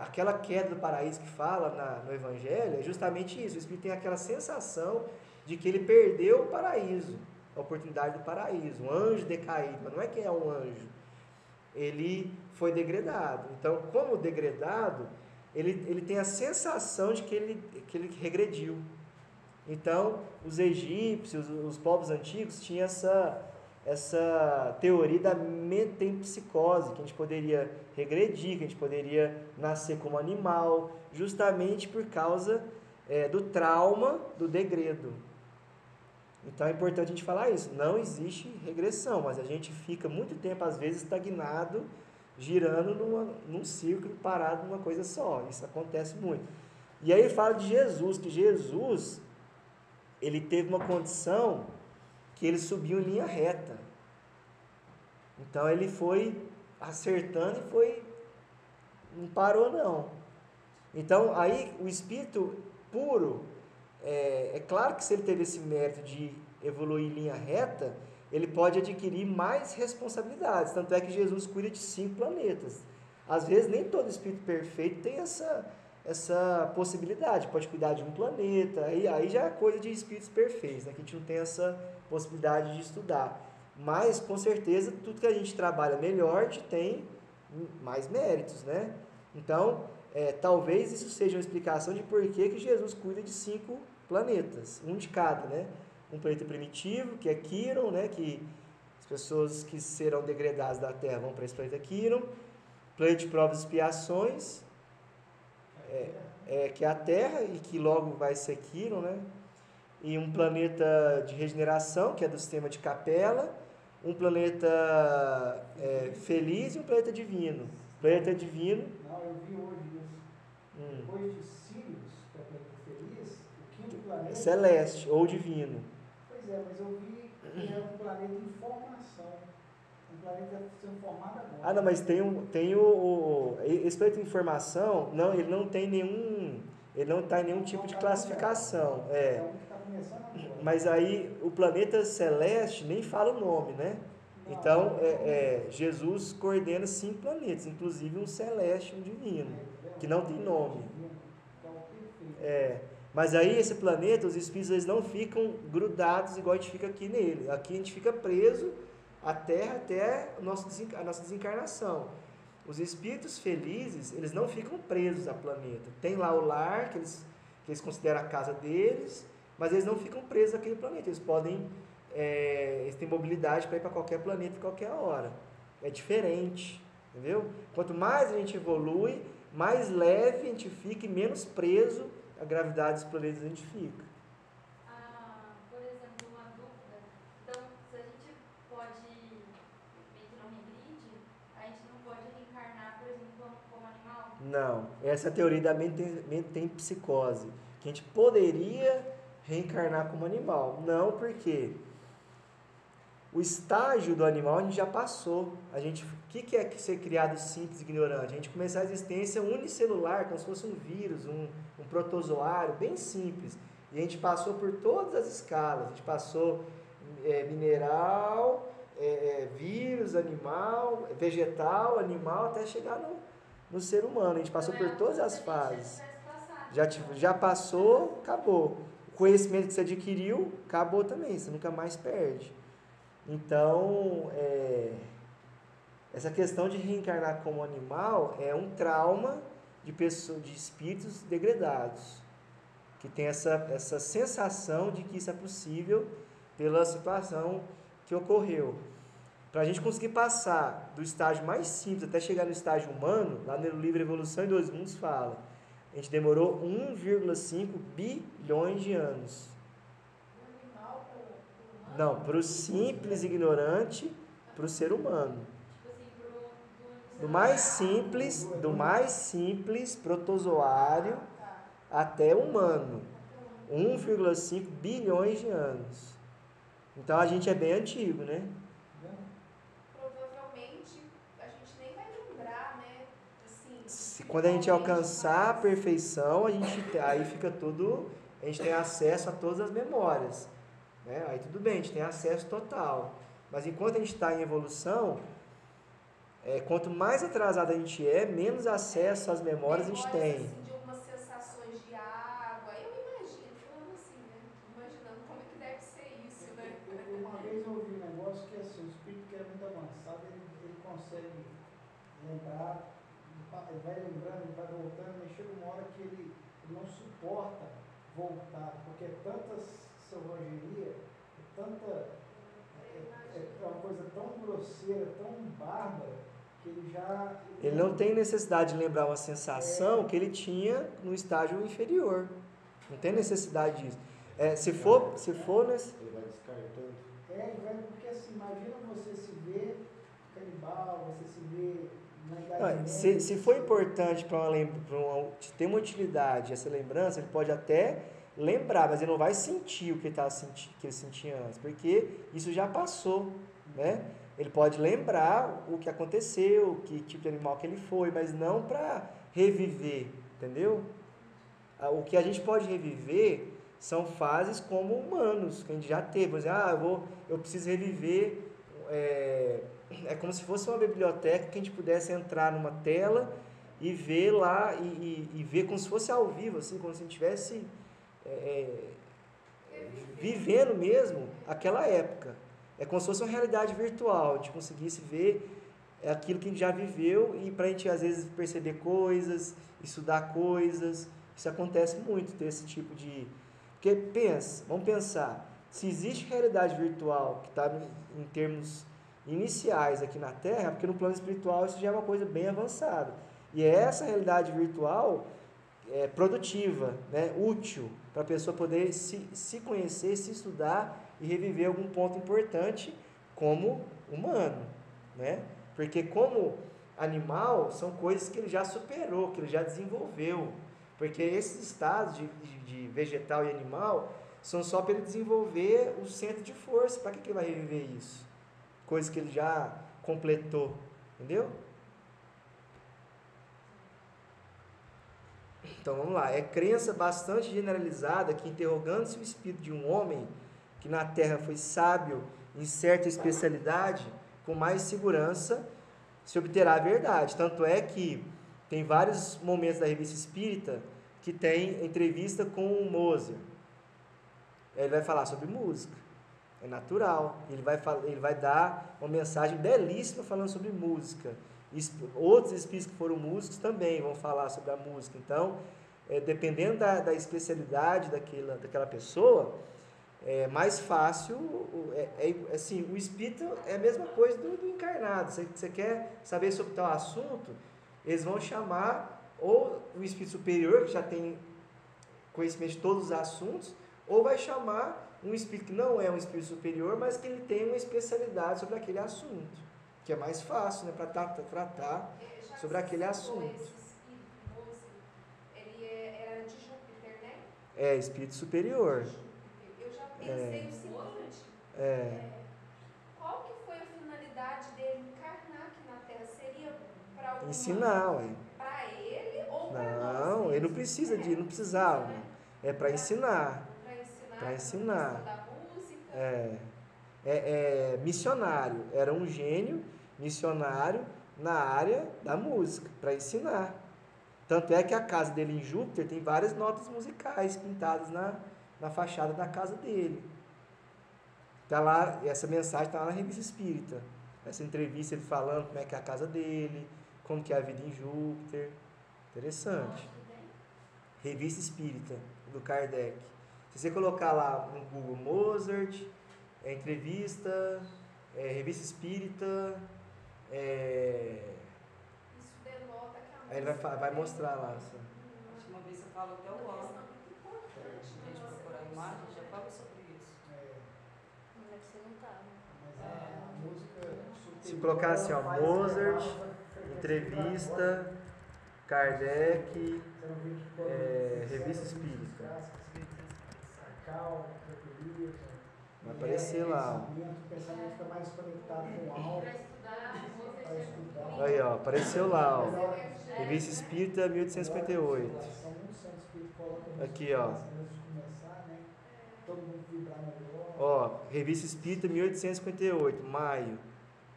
Speaker 1: aquela queda do paraíso que fala no Evangelho, é justamente isso. O espírito tem aquela sensação de que ele perdeu o paraíso, a oportunidade do paraíso, um anjo decaído, mas não é que é um anjo, ele foi degradado. Então, como degradado, ele tem a sensação de que ele regrediu. Então, os egípcios, os povos antigos tinham essa teoria da metempsicose, que a gente poderia regredir, que a gente poderia nascer como animal, justamente por causa do trauma do degredo. Então é importante a gente falar isso, não existe regressão, mas a gente fica muito tempo, às vezes, estagnado, girando num círculo, parado numa coisa só. Isso acontece muito. E aí ele fala de Jesus, que Jesus, ele teve uma condição que ele subiu em linha reta. Então ele foi acertando e não parou não. Então aí o espírito puro, é claro que se ele teve esse mérito de evoluir em linha reta, ele pode adquirir mais responsabilidades. Tanto é que Jesus cuida de 5 planetas. Às vezes nem todo espírito perfeito tem essa possibilidade, pode cuidar de um planeta, aí já é coisa de espíritos perfeitos, né? Que a gente não tem essa possibilidade de estudar. Mas, com certeza, tudo que a gente trabalha melhor, a gente tem mais méritos, né? Então, talvez isso seja uma explicação de por que Jesus cuida de 5 planetas, um de cada, né? Um planeta primitivo, que é Quiron, né? Que as pessoas que serão degradadas da Terra vão para esse planeta Quiron. Planeta de provas e expiações, que é a Terra, e que logo vai ser Quiron, né? E um planeta de regeneração, que é do sistema de Capela, um planeta feliz e um planeta divino. Planeta divino...
Speaker 4: Não, eu vi hoje isso. Depois de Sirius, que é o planeta feliz, o 5º planeta...
Speaker 1: Celeste, ou divino.
Speaker 4: Pois é, mas eu vi que é um planeta em formação. Um planeta sendo formado agora.
Speaker 1: Ah, não, mas tem esse planeta em formação, não, ele não tem nenhum... Ele não está em nenhum tipo de classificação.
Speaker 4: É um que está começando agora.
Speaker 1: Mas aí o planeta celeste nem fala o nome, né? Então, Jesus coordena 5 planetas, inclusive um celeste e um divino, que não tem nome. Mas aí esse planeta, os espíritos, eles não ficam grudados igual a gente fica aqui nele. Aqui a gente fica preso à Terra até a nossa desencarnação. Os espíritos felizes, eles não ficam presos ao planeta. Tem lá o lar, que eles consideram a casa deles, mas eles não ficam presos àquele planeta. Eles têm mobilidade para ir para qualquer planeta, qualquer hora. É diferente, entendeu? Quanto mais a gente evolui, mais leve a gente fica e menos preso à gravidade dos planetas a gente fica.
Speaker 3: Por exemplo, uma dúvida. Então, se a gente pode, meio que não regride, a gente não pode reencarnar, por exemplo, como animal?
Speaker 1: Não, essa é a teoria da metempsicose, que a gente poderia reencarnar como animal. Não, porque o estágio do animal a gente já passou. O que é ser criado simples e ignorante? A gente começar a existência unicelular, como se fosse um vírus, um protozoário, bem simples. E a gente passou por todas as escalas. A gente passou mineral, vírus, animal, vegetal, animal, até chegar no ser humano. A gente passou por todas as fases. Já passou, acabou. O conhecimento que você adquiriu, acabou também. Você nunca mais perde. Então, essa questão de reencarnar como animal é um trauma de espíritos degradados, que tem essa sensação de que isso é possível pela situação que ocorreu. Para a gente conseguir passar do estágio mais simples até chegar no estágio humano, lá no livro Evolução em 2 Mundos fala, a gente demorou 1,5 bilhões de anos. Não, para o simples ignorante, para o ser humano. Do mais simples protozoário até humano. 1,5 bilhões de anos. Então a gente é bem antigo, né? quando a gente alcançar a perfeição, aí fica tudo, a gente tem acesso a todas as memórias, né? Aí tudo bem, a gente tem acesso total. Mas enquanto a gente está em evolução, quanto mais atrasado a gente menos acesso às memórias a gente tem.
Speaker 2: Assim, de algumas sensações de água, eu imagino, falando assim, né? Imaginando como é que deve ser isso, né?
Speaker 4: Uma vez eu ouvi um negócio que assim, o espírito que é muito avançado, ele consegue lembrar, ele vai lembrando, ele vai voltando, mas chega uma hora que ele não suporta voltar, porque é tanta selvageria, é uma coisa tão grosseira, tão bárbara, que ele já...
Speaker 1: Ele não tem necessidade de lembrar uma sensação que ele tinha no estágio inferior. Não tem necessidade disso. Se for nesse...
Speaker 5: Ele vai descartando.
Speaker 4: Porque assim, imagina você se ver canibal, você se ver na idade
Speaker 1: média. Se for importante para ter uma utilidade essa lembrança, ele pode até lembrar, mas ele não vai sentir o que ele sentia antes, porque isso já passou, né? Ele pode lembrar o que aconteceu, que tipo de animal que ele foi, mas não para reviver, entendeu? O que a gente pode reviver são fases como humanos, que a gente já teve. Por exemplo, eu preciso reviver, é como se fosse uma biblioteca que a gente pudesse entrar numa tela e ver lá, e ver como se fosse ao vivo, assim, como se a gente estivesse vivendo mesmo aquela época. É como se fosse uma realidade virtual, a gente conseguisse ver aquilo que a gente já viveu e para a gente, às vezes, perceber coisas, estudar coisas. Isso acontece muito, ter esse tipo de... Porque, vamos pensar, se existe realidade virtual que está em termos iniciais aqui na Terra, porque no plano espiritual isso já é uma coisa bem avançada. E essa realidade virtual produtiva, né, útil, para a pessoa poder se conhecer, se estudar e reviver algum ponto importante como humano, né? Porque como animal, são coisas que ele já superou, que ele já desenvolveu. Porque esses estados de vegetal e animal são só para ele desenvolver o centro de força. Para que ele vai reviver isso? Coisas que ele já completou, entendeu? Então vamos lá, é crença bastante generalizada que, interrogando-se o espírito de um homem que na Terra foi sábio em certa especialidade, com mais segurança se obterá a verdade. Tanto é que tem vários momentos da Revista Espírita que tem entrevista com o Mozart. Ele vai falar sobre música, é natural. Ele vai dar uma mensagem belíssima falando sobre música. Outros espíritos que foram músicos também vão falar sobre a música. Então, dependendo da especialidade daquela pessoa, é mais fácil. Assim, o espírito é a mesma coisa do encarnado. Você quer saber sobre tal assunto, eles vão chamar ou o espírito superior, que já tem conhecimento de todos os assuntos, ou vai chamar um espírito que não é um espírito superior, mas que ele tem uma especialidade sobre aquele assunto, que é mais fácil, né, para tratar sobre aquele assunto.
Speaker 2: Esse espírito, ele era de Júpiter, né?
Speaker 1: Espírito superior.
Speaker 2: Eu já pensei o seguinte, qual que foi a finalidade dele encarnar aqui na Terra? Seria para alguma...
Speaker 1: Ensinar, ué.
Speaker 2: Para ele ou para nós?
Speaker 1: Não, ele não precisa não precisava.
Speaker 2: Né?
Speaker 1: É para ensinar.
Speaker 2: Para ensinar. Da música.
Speaker 1: Missionário. Era um gênio missionário na área da música, para ensinar. Tanto é que a casa dele em Júpiter tem várias notas musicais pintadas na fachada da casa dele. Tá lá, essa mensagem está lá na Revista Espírita. Essa entrevista ele falando como é que é a casa dele, como que é a vida em Júpiter. Interessante. Revista Espírita, do Kardec. Se você colocar lá no Google Mozart, entrevista, Revista Espírita,
Speaker 2: Isso denota que a música...
Speaker 1: aí ele vai mostrar lá.
Speaker 6: Acho que uma vez você fala até o ano. A gente procurar a imagem, já fala sobre isso.
Speaker 3: Mas é que você não tá, né?
Speaker 4: Mas a música
Speaker 1: Se colocar assim, ó, Mozart, entrevista, Kardec, Revista Espírita. Vai aparecer lá.
Speaker 4: O pensamento fica mais conectado com o alto.
Speaker 2: estudar,
Speaker 4: Para estudar.
Speaker 1: Aí, ó, apareceu lá, ó.
Speaker 4: Melhor,
Speaker 1: Revista Espírita, 1858.
Speaker 4: Muito Santo Espírito coloca no
Speaker 1: Aqui, ó.
Speaker 4: antes de começar, né? Todo mundo vibrar melhor.
Speaker 1: Ó, Revista Espírita, 1858, maio.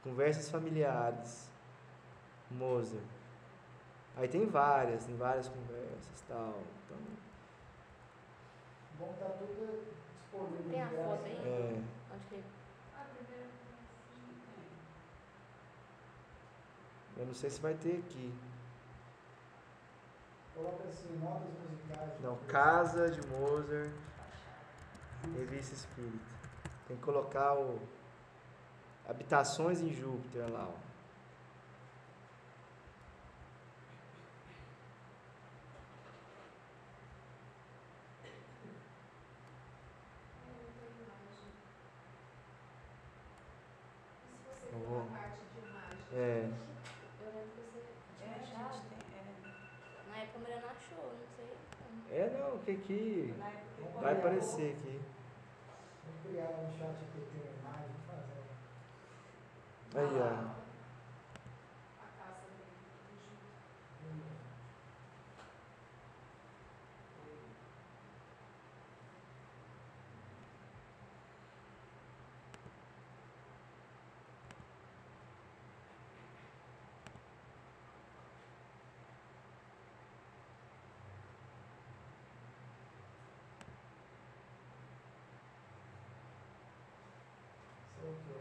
Speaker 1: Conversas familiares. Moser. Aí tem várias conversas e tal. Então,
Speaker 4: Bom, tá tudo disponível.
Speaker 5: Tem a
Speaker 4: de
Speaker 5: foto
Speaker 4: graça,
Speaker 5: aí?
Speaker 4: né?
Speaker 1: é.
Speaker 5: Onde que
Speaker 2: A primeira
Speaker 1: Eu não sei se vai ter aqui.
Speaker 4: Coloca assim, notas musicais.
Speaker 1: Não, Casa de Moser, Revista Espírita. Tem que colocar o Habitações em Júpiter lá, ó.
Speaker 2: E se você for
Speaker 1: Vou-
Speaker 2: a parte de imagem?
Speaker 1: É.
Speaker 5: eu lembro que você tinha
Speaker 6: A
Speaker 5: achado.
Speaker 6: gente tem.
Speaker 5: Na época a mulher não achou, não sei como.
Speaker 1: É, não, que aqui
Speaker 6: Na época que
Speaker 1: vai
Speaker 6: eu-
Speaker 1: aparecer aqui.
Speaker 4: Vamos criar um chat aqui, tem uma imagem, fazer.
Speaker 1: Aí, ó.
Speaker 2: A casa dele, do Júpiter.
Speaker 4: Sei o que é,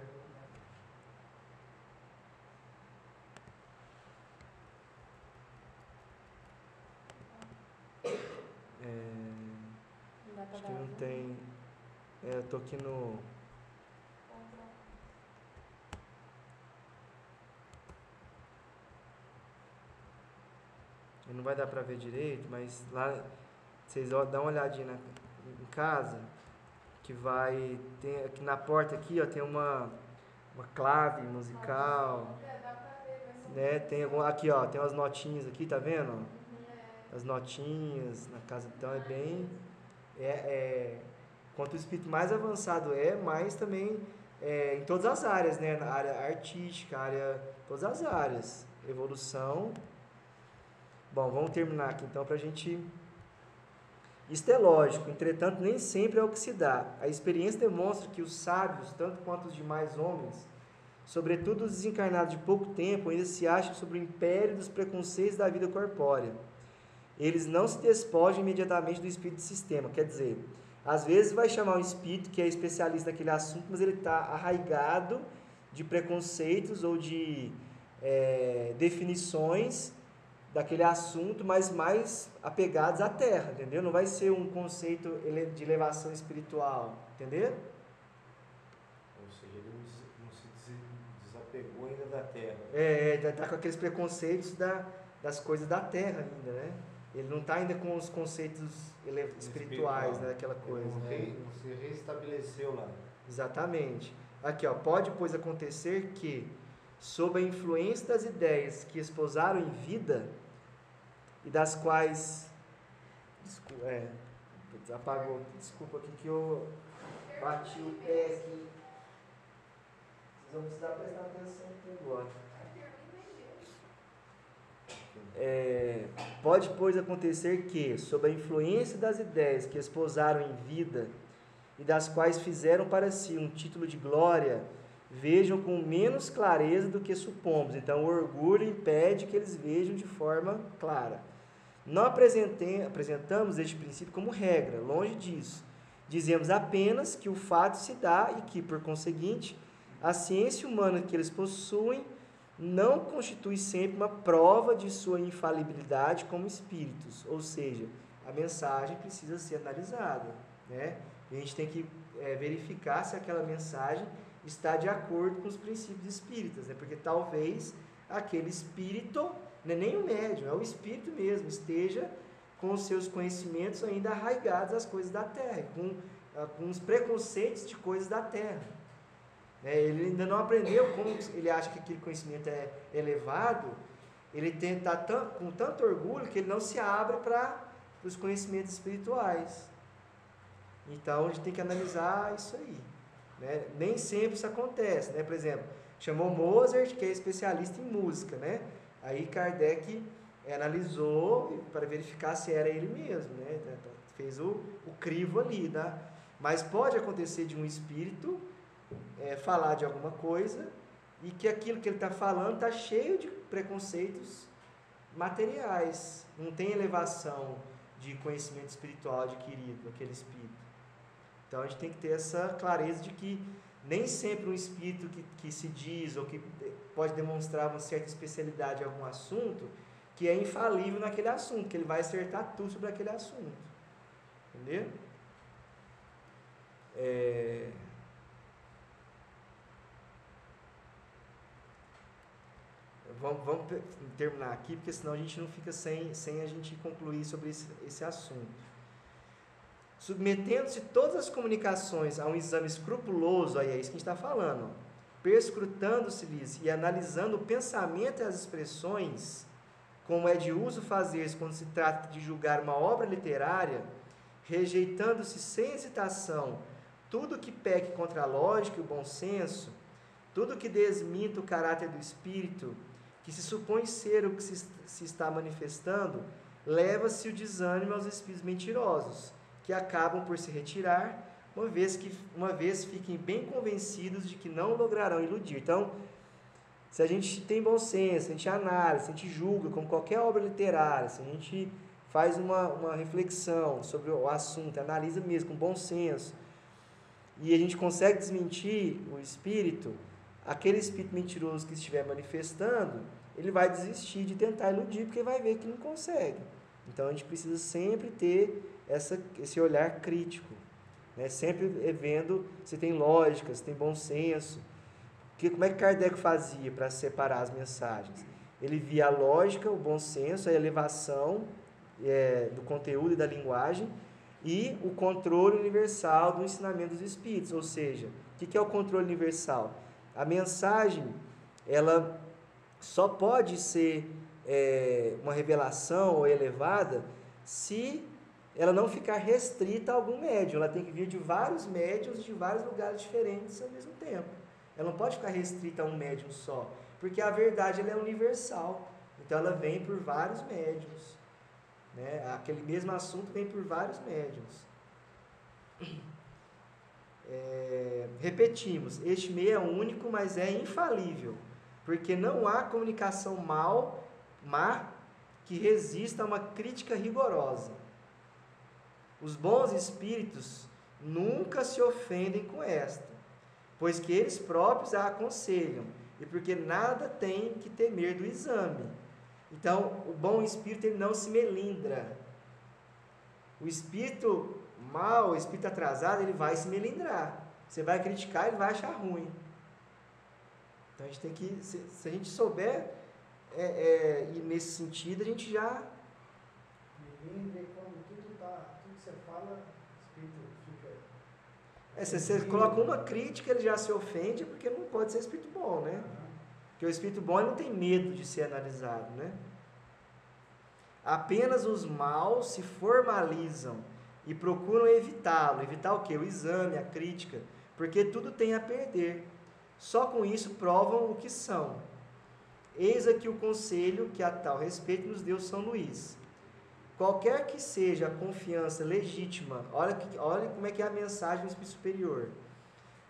Speaker 4: né?
Speaker 5: Não dá pra
Speaker 1: Acho
Speaker 5: dar
Speaker 1: que não
Speaker 5: zoom.
Speaker 1: tem. É, eu tô aqui no. Não vai dar pra ver direito, mas lá vocês dão uma olhadinha em casa, que vai. Tem, aqui na porta aqui, ó, tem uma clave musical.
Speaker 2: É, dá pra ver, mas são
Speaker 1: Né? Tem aqui, ó, tem umas notinhas aqui, tá vendo?
Speaker 2: É,
Speaker 1: As notinhas na casa, então é bem. Quanto o espírito mais avançado mais também em todas as áreas, né? Na área artística, todas as áreas. Evolução. Bom, vamos terminar aqui então pra gente. Isto é lógico, entretanto, nem sempre é o que se dá. A experiência demonstra que os sábios, tanto quanto os demais homens, sobretudo os desencarnados de pouco tempo, ainda se acham sob o império dos preconceitos da vida corpórea. Eles não se despojam imediatamente do espírito de sistema, quer dizer, às vezes vai chamar um espírito que é especialista naquele assunto, mas ele está arraigado de preconceitos ou de definições daquele assunto, mas mais apegados à terra, entendeu? Não vai ser um conceito de elevação espiritual, entendeu?
Speaker 7: Ou seja, ele não se desapegou ainda da terra.
Speaker 1: Está com aqueles preconceitos das coisas da terra ainda, né? Ele não está ainda com os conceitos espirituais, né? Daquela coisa.
Speaker 7: Ele não se reestabeleceu lá.
Speaker 1: Exatamente. Aqui, ó, pode, pois, acontecer que, sob a influência das ideias que esposaram em vida e das quais... Apagou. Desculpa aqui que eu bati o pé aqui. Vocês vão precisar prestar atenção aqui agora. Pode, pois, acontecer que, sob a influência das ideias que esposaram em vida e das quais fizeram para si um título de glória, vejam com menos clareza do que supomos. Então, o orgulho impede que eles vejam de forma clara. Não apresentamos este princípio como regra, longe disso. Dizemos apenas que o fato se dá e que, por conseguinte, a ciência humana que eles possuem não constitui sempre uma prova de sua infalibilidade como espíritos, ou seja, a mensagem precisa ser analisada, né? E a gente tem que verificar se aquela mensagem está de acordo com os princípios espíritas, né? Porque talvez aquele espírito, não é nem o médium, é o espírito mesmo, esteja com os seus conhecimentos ainda arraigados às coisas da terra, com os preconceitos de coisas da terra. Ele ainda não aprendeu como ele acha que aquele conhecimento é elevado, ele está com tanto orgulho que ele não se abre para os conhecimentos espirituais. Então, a gente tem que analisar isso aí. Né? Nem sempre isso acontece. Né? Por exemplo, Chamou Mozart, que é especialista em música, né? Aí Kardec analisou para verificar se era ele mesmo, né? Fez o crivo ali, tá? Mas pode acontecer de um espírito falar de alguma coisa e que aquilo que ele está falando está cheio de preconceitos materiais, não tem elevação de conhecimento espiritual adquirido aquele espírito. Então a gente tem que ter essa clareza de que nem sempre um espírito que se diz ou que pode demonstrar uma certa especialidade em algum assunto, que é infalível naquele assunto, que ele vai acertar tudo sobre aquele assunto. Entendeu? Vamos terminar aqui, porque senão a gente não fica sem a gente concluir sobre esse assunto. Submetendo-se todas as comunicações a um exame escrupuloso, aí é isso que a gente está falando, perscrutando-se-lhes e analisando o pensamento e as expressões, como é de uso fazer-se quando se trata de julgar uma obra literária, rejeitando-se sem hesitação tudo que peque contra a lógica e o bom senso, tudo que desminta o caráter do espírito, que se supõe ser o que se está manifestando, leva-se o desânimo aos espíritos mentirosos, que acabam por se retirar, uma vez fiquem bem convencidos de que não lograrão iludir. Então, se a gente tem bom senso, se a gente analisa, se a gente julga como qualquer obra literária, se a gente faz uma reflexão sobre o assunto, analisa mesmo com bom senso, e a gente consegue desmentir o espírito, aquele espírito mentiroso que estiver manifestando, ele vai desistir de tentar iludir, porque vai ver que não consegue. Então, a gente precisa sempre ter esse olhar crítico, né? Sempre vendo se tem lógica, se tem bom senso. Como é que Kardec fazia para separar as mensagens? Ele via a lógica, o bom senso, a elevação do conteúdo e da linguagem e o controle universal do ensinamento dos espíritos. Ou seja, o que é o controle universal? A mensagem, ela só pode ser uma revelação ou elevada se ela não ficar restrita a algum médium. Ela tem que vir de vários médiuns de vários lugares diferentes ao mesmo tempo. Ela não pode ficar restrita a um médium só, porque a verdade ela é universal. Então ela vem por vários médiuns, né? Aquele mesmo assunto vem por vários médiuns. Repetimos, este meio é único, mas é infalível, porque não há comunicação má que resista a uma crítica rigorosa. Os bons espíritos nunca se ofendem com esta, pois que eles próprios a aconselham, e porque nada tem que temer do exame. Então, o bom espírito ele não se melindra. O espírito mau, o espírito atrasado, ele vai se melindrar. Você vai criticar, ele vai achar ruim. Então, a gente tem que, se a gente souber ir nesse sentido, a gente já...
Speaker 4: Melindra é quando tudo que você fala, o espírito fica...
Speaker 1: se você coloca uma crítica, ele já se ofende, porque não pode ser espírito bom, né? Porque o espírito bom ele não tem medo de ser analisado, né? Apenas os maus se formalizam e procuram evitá-lo. Evitar o quê? O exame, a crítica, porque tudo tem a perder. Só com isso provam o que são. Eis aqui o conselho que a tal respeito nos deu São Luís. Qualquer que seja a confiança legítima, olha como é que é a mensagem do Espírito Superior.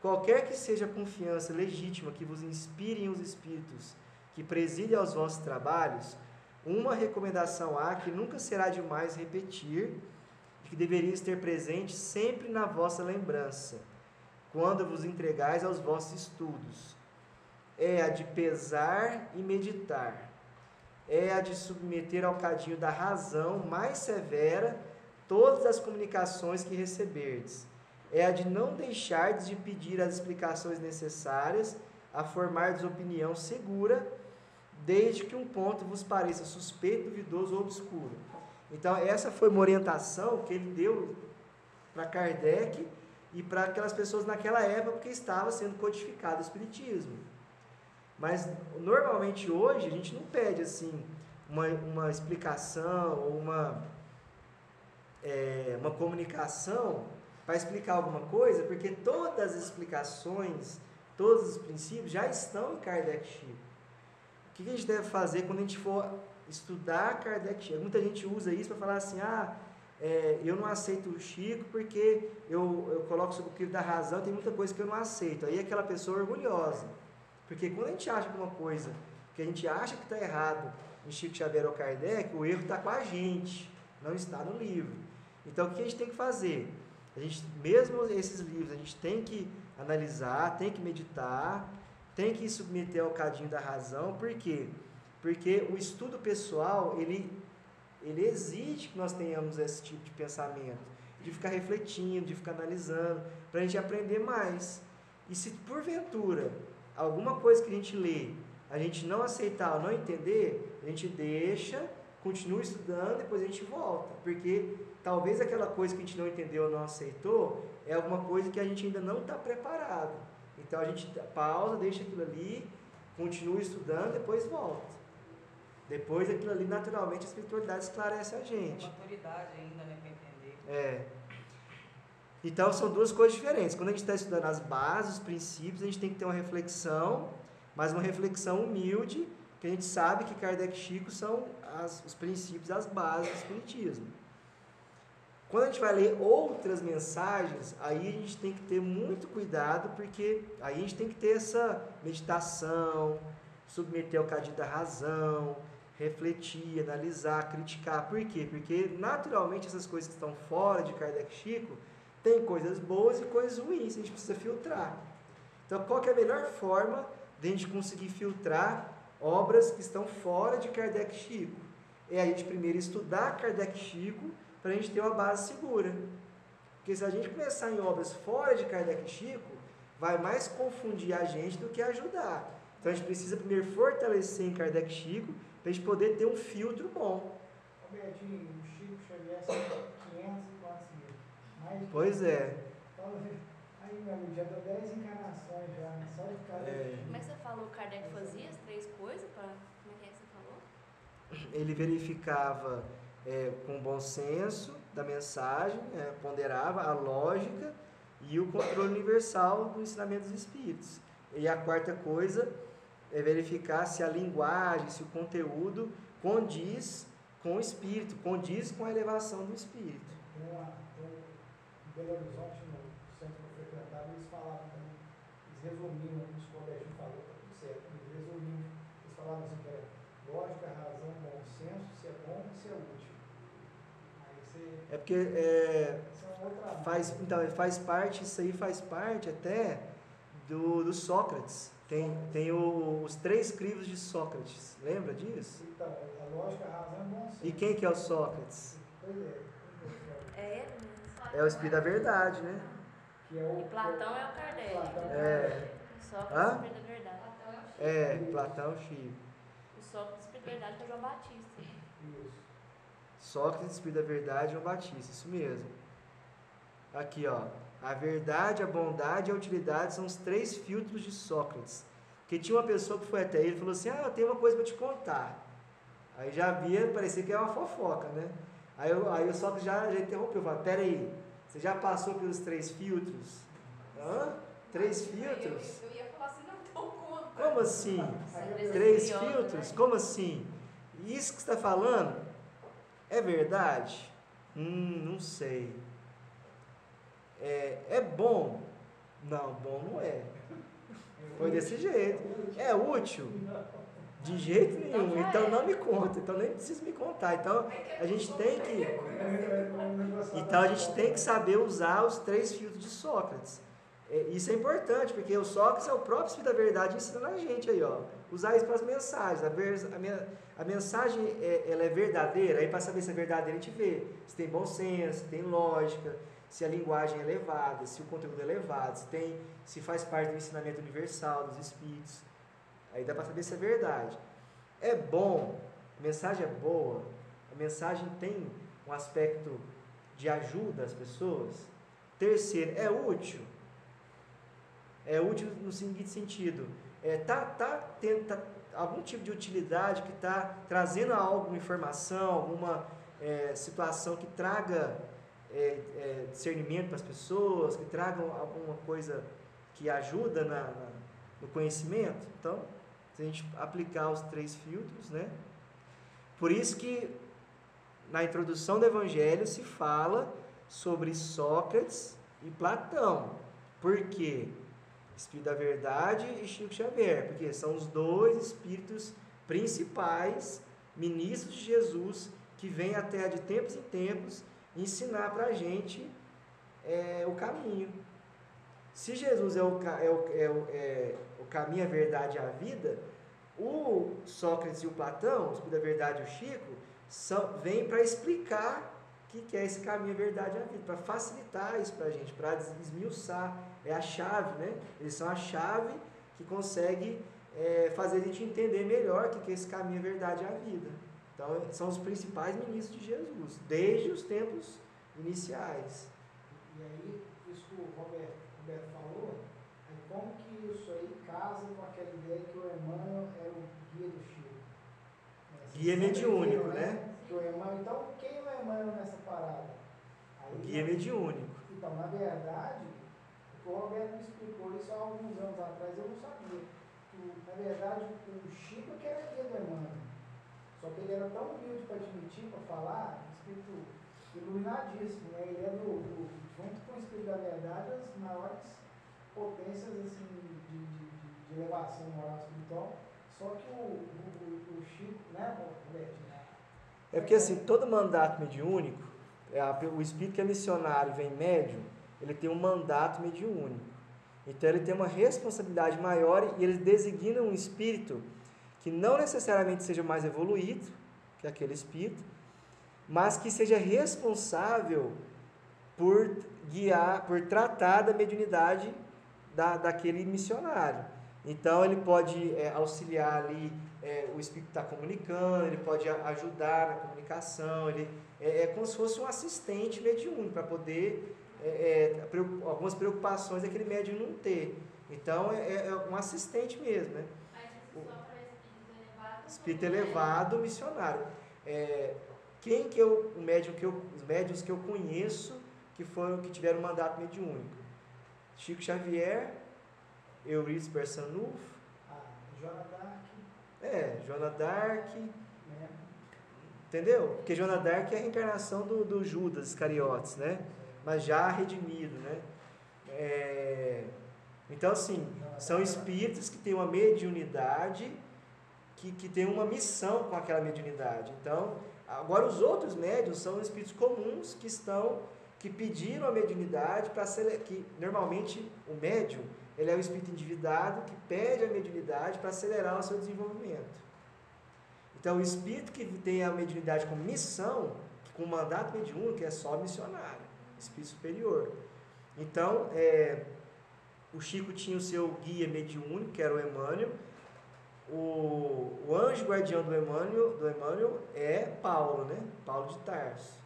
Speaker 1: Qualquer que seja a confiança legítima que vos inspirem os espíritos que presidem aos vossos trabalhos, uma recomendação há que nunca será demais repetir e que deverias ter presente sempre na vossa lembrança, quando vos entregais aos vossos estudos. É a de pesar e meditar. É a de submeter ao cadinho da razão mais severa todas as comunicações que receberdes. É a de não deixardes de pedir as explicações necessárias a formardes opinião segura, desde que um ponto vos pareça suspeito, duvidoso ou obscuro. Então, essa foi uma orientação que ele deu para Kardec e para aquelas pessoas naquela época que estava sendo codificado o Espiritismo. Mas, normalmente, hoje, a gente não pede, assim, uma explicação ou uma comunicação para explicar alguma coisa, porque todas as explicações, todos os princípios já estão em Kardec Chico. O que a gente deve fazer quando a gente for estudar Kardec Chico? Muita gente usa isso para falar assim, eu não aceito o Chico porque eu coloco sobre o crivo da razão, tem muita coisa que eu não aceito. Aí aquela pessoa é orgulhosa. Porque quando a gente acha alguma coisa que a gente acha que está errado em Chico Xavier ou Kardec, o erro está com a gente, não está no livro. Então, o que a gente tem que fazer? Mesmo esses livros, a gente tem que analisar, tem que meditar, tem que submeter ao cadinho da razão. Por quê? Porque o estudo pessoal, ele exige que nós tenhamos esse tipo de pensamento, de ficar refletindo, de ficar analisando, para a gente aprender mais. E se porventura alguma coisa que a gente lê, a gente não aceitar ou não entender, a gente deixa, continua estudando, depois a gente volta, porque talvez aquela coisa que a gente não entendeu ou não aceitou é alguma coisa que a gente ainda não está preparado. Então a gente pausa, deixa aquilo ali, continua estudando, depois volta. Depois aquilo ali, naturalmente, a espiritualidade esclarece a gente.
Speaker 6: Tem maturidade ainda, né, para entender.
Speaker 1: Então são duas coisas diferentes. Quando a gente está estudando as bases, os princípios, a gente tem que ter uma reflexão, mas uma reflexão humilde, que a gente sabe que Kardec e Chico são os princípios, as bases do espiritismo. Quando a gente vai ler outras mensagens, aí a gente tem que ter muito cuidado, porque aí a gente tem que ter essa meditação, submeter ao cadinho da razão, refletir, analisar, criticar. Por quê? Porque naturalmente essas coisas que estão fora de Kardec e Chico tem coisas boas e coisas ruins, a gente precisa filtrar. Então, qual que é a melhor forma de a gente conseguir filtrar obras que estão fora de Kardec e Chico? É a gente primeiro estudar Kardec e Chico, para a gente ter uma base segura. Porque se a gente começar em obras fora de Kardec e Chico, vai mais confundir a gente do que ajudar. Então a gente precisa primeiro fortalecer em Kardec e Chico, para a gente poder ter um filtro bom.
Speaker 4: Robertinho, o Chico Xavier são 500 e quantos mil?
Speaker 1: Pois é.
Speaker 4: Aí, meu amigo, já deu 10 encarnações já, só de cada
Speaker 5: Como é que você falou? O Kardec fazia as 3 coisas? Como é que você falou?
Speaker 1: Ele verificava com bom senso da mensagem, ponderava a lógica e o controle universal do ensinamento dos espíritos. E a quarta coisa é verificar se a linguagem, se o conteúdo condiz com o espírito, condiz com a elevação do espírito.
Speaker 4: Em Belo Horizonte, no centro que eu frequentava, eles falavam também, eles resumiam, os colégios falaram, tá tudo certo, eles falavam assim que era lógica, razão, bom senso, se é bom e se é útil. Aí você...
Speaker 1: É porque faz parte, isso aí faz parte até do Sócrates. Tem os 3 crivos de Sócrates, lembra disso?
Speaker 4: Então, a lógica, a razão é bom senso.
Speaker 1: E quem que é o Sócrates?
Speaker 4: Pois é.
Speaker 5: É ele mesmo.
Speaker 1: É o Espírito da Verdade, né?
Speaker 4: Que é o,
Speaker 5: E Platão é o Kardec.
Speaker 4: Platão
Speaker 5: Sócrates,
Speaker 1: Hã?
Speaker 5: Espírito da Verdade.
Speaker 1: Platão, Chico.
Speaker 5: O Sócrates, Espírito da Verdade, é o João Batista.
Speaker 4: Isso.
Speaker 1: Sócrates, Espírito da Verdade, João Batista, isso mesmo. Aqui, ó. A verdade, a bondade e a utilidade são os 3 filtros de Sócrates. Porque tinha uma pessoa que foi até ele e falou assim, eu tenho uma coisa para te contar. Aí já parecia que era uma fofoca, né? Aí o Sócrates já interrompeu, falou, peraí, você já passou pelos 3 filtros? Hã? 3 filtros?
Speaker 2: Eu ia falar assim, não dou conta.
Speaker 1: Como assim?
Speaker 5: Você
Speaker 1: 3
Speaker 5: curioso,
Speaker 1: filtros?
Speaker 5: né?
Speaker 1: Como assim? Isso que você está falando é verdade? Não sei. É bom? Não, bom não é. Foi desse jeito. É útil? De jeito nenhum. Então não me conta. Então nem precisa me contar. Então a gente tem que saber usar os 3 filtros de Sócrates. Isso é importante, porque o Sócrates é o próprio Espírito da Verdade ensinando a gente aí, ó. Usar isso para as mensagens. A mensagem ela é verdadeira, aí para saber se é verdadeira a gente vê se tem bom senso, se tem lógica, se a linguagem é elevada, se o conteúdo é elevado, se faz parte do ensinamento universal dos espíritos. Aí dá para saber se é verdade. É bom, a mensagem é boa, a mensagem tem um aspecto de ajuda às pessoas. Terceiro, é útil. É útil no seguinte sentido, tendo algum tipo de utilidade que está trazendo alguma informação, alguma situação que traga discernimento para as pessoas, que tragam alguma coisa que ajuda no conhecimento. Então, se a gente aplicar os 3 filtros, né? Por isso que na introdução do Evangelho se fala sobre Sócrates e Platão. Por quê? Espírito da Verdade e Chico Xavier, porque são os 2 espíritos principais, ministros de Jesus, que vêm até de tempos em tempos ensinar para a gente o caminho. Se Jesus é o caminho, a verdade e a vida, o Sócrates e o Platão, o Espírito da Verdade e o Chico, vêm para explicar o que é esse caminho, a verdade e a vida, para facilitar isso para a gente, para esmiuçar. É a chave, né? Eles são a chave que consegue fazer a gente entender melhor o que é esse caminho, a verdade e a vida. Então, são os principais ministros de Jesus, desde os tempos iniciais.
Speaker 4: E aí, isso que o Roberto falou, como que isso aí casa com aquela ideia que o Emmanuel era o guia do Chico?
Speaker 1: Guia mediúnico, né?
Speaker 4: Que o Emmanuel, então, quem é o Emmanuel nessa parada? Aí,
Speaker 1: o guia mediúnico.
Speaker 4: Então, na verdade, o Roberto me explicou isso há alguns anos atrás, eu não sabia. Na verdade, o Chico que era guia do Emmanuel. Só que ele era tão humilde para admitir, para falar, espírito iluminadíssimo, né? Ele é junto com o Espírito da Verdade, as maiores potências assim, de elevação moral espiritual. Só que o Chico, né, Roberto?
Speaker 1: É porque assim, todo mandato mediúnico, o espírito que é missionário e vem médium, ele tem um mandato mediúnico. Então ele tem uma responsabilidade maior e eles designam um espírito que não necessariamente seja mais evoluído que aquele espírito, mas que seja responsável por guiar, por tratar da mediunidade daquele missionário. Então ele pode auxiliar ali, o espírito está comunicando, ele pode ajudar na comunicação, ele é como se fosse um assistente mediúnico para poder algumas preocupações aquele médium não ter. Então é um assistente mesmo, né?
Speaker 3: Mas isso só para espírito elevado?
Speaker 1: Espírito elevado, missionário. Os médiuns que eu conheço que tiveram mandato mediúnico? Chico Xavier, Eurípides Barçanufo,
Speaker 4: Joana d'Arc.
Speaker 1: Joana d'Arc. Entendeu? Porque Joana d'Arc é a reencarnação do Judas Iscariotes, né? Mas já redimido, né? Então, assim, são espíritos que têm uma mediunidade, que tem uma missão com aquela mediunidade. Então, agora os outros médiuns são espíritos comuns que pediram a mediunidade que normalmente o médium, ele é o espírito endividado que pede a mediunidade para acelerar o seu desenvolvimento. Então, o espírito que tem a mediunidade como missão, com mandato mediúnico, é só missionário, espírito superior. Então, o Chico tinha o seu guia mediúnico, que era o Emmanuel. O anjo guardião do Emmanuel é Paulo, né? Paulo de Tarso.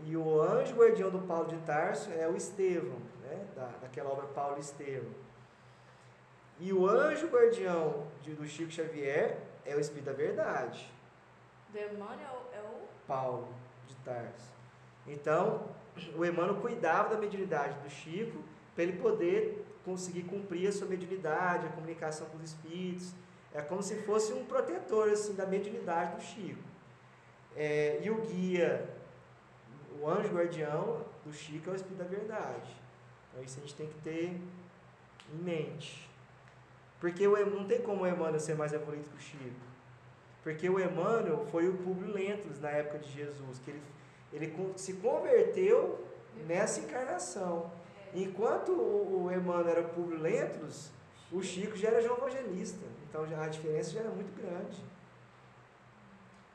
Speaker 1: E o anjo guardião do Paulo de Tarso é o Estevão, né? Daquela obra Paulo e Estevão. E o anjo guardião do Chico Xavier é o Espírito da Verdade.
Speaker 5: Do Emmanuel é o
Speaker 1: Paulo de Tarso. Então, o Emmanuel cuidava da mediunidade do Chico para ele poder conseguir cumprir a sua mediunidade, a comunicação com os espíritos. É como se fosse um protetor assim, da mediunidade do Chico. E o guia, o anjo guardião do Chico é o Espírito da Verdade. Então isso a gente tem que ter em mente. Porque não tem como o Emmanuel ser mais evoluído que o Chico. Porque o Emmanuel foi o Públio Lentulus na época de Jesus, que ele se converteu nessa encarnação. Enquanto o Emmanuel era o Públio Lentulus, o Chico já era João Evangelista. Então a diferença já era muito grande.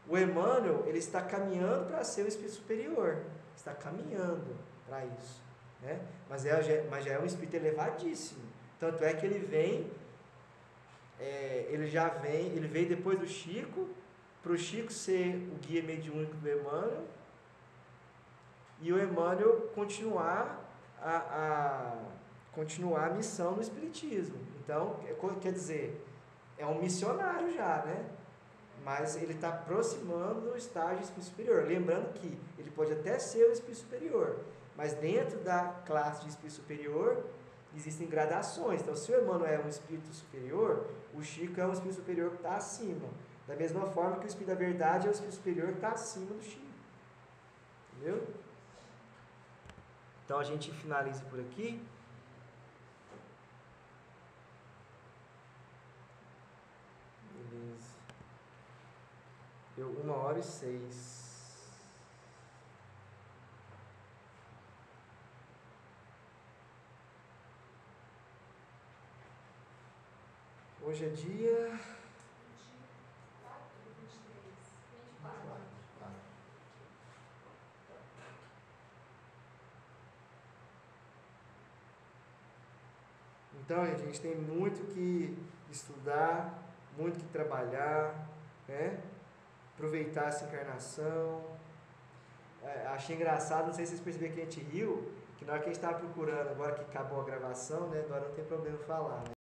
Speaker 1: O Emmanuel, ele está caminhando para ser o espírito superior. Está caminhando para isso. Né? Mas já é um espírito elevadíssimo. Tanto é que ele veio depois do Chico, para o Chico ser o guia mediúnico do Emmanuel, e o Emmanuel continuar a missão do Espiritismo. Então, quer dizer, é um missionário já, né? Mas ele está aproximando do estágio espírito superior. Lembrando que ele pode até ser o espírito superior, mas dentro da classe de espírito superior, existem gradações. Então, se o Emmanuel é um espírito superior, o Chico é um espírito superior que está acima. Da mesma forma que o espírito da verdade é o espírito superior que está acima do Chico. Entendeu? Então, a gente finaliza por aqui. Beleza. Deu 1h06. Hoje é dia
Speaker 2: 24, 23.
Speaker 3: 24.
Speaker 1: Então, gente, a gente tem muito que estudar, muito que trabalhar, né? Aproveitar essa encarnação. Achei engraçado, não sei se vocês perceberam que a gente riu, que na hora que a gente estava procurando, agora que acabou a gravação, né? Agora não tem problema falar, né?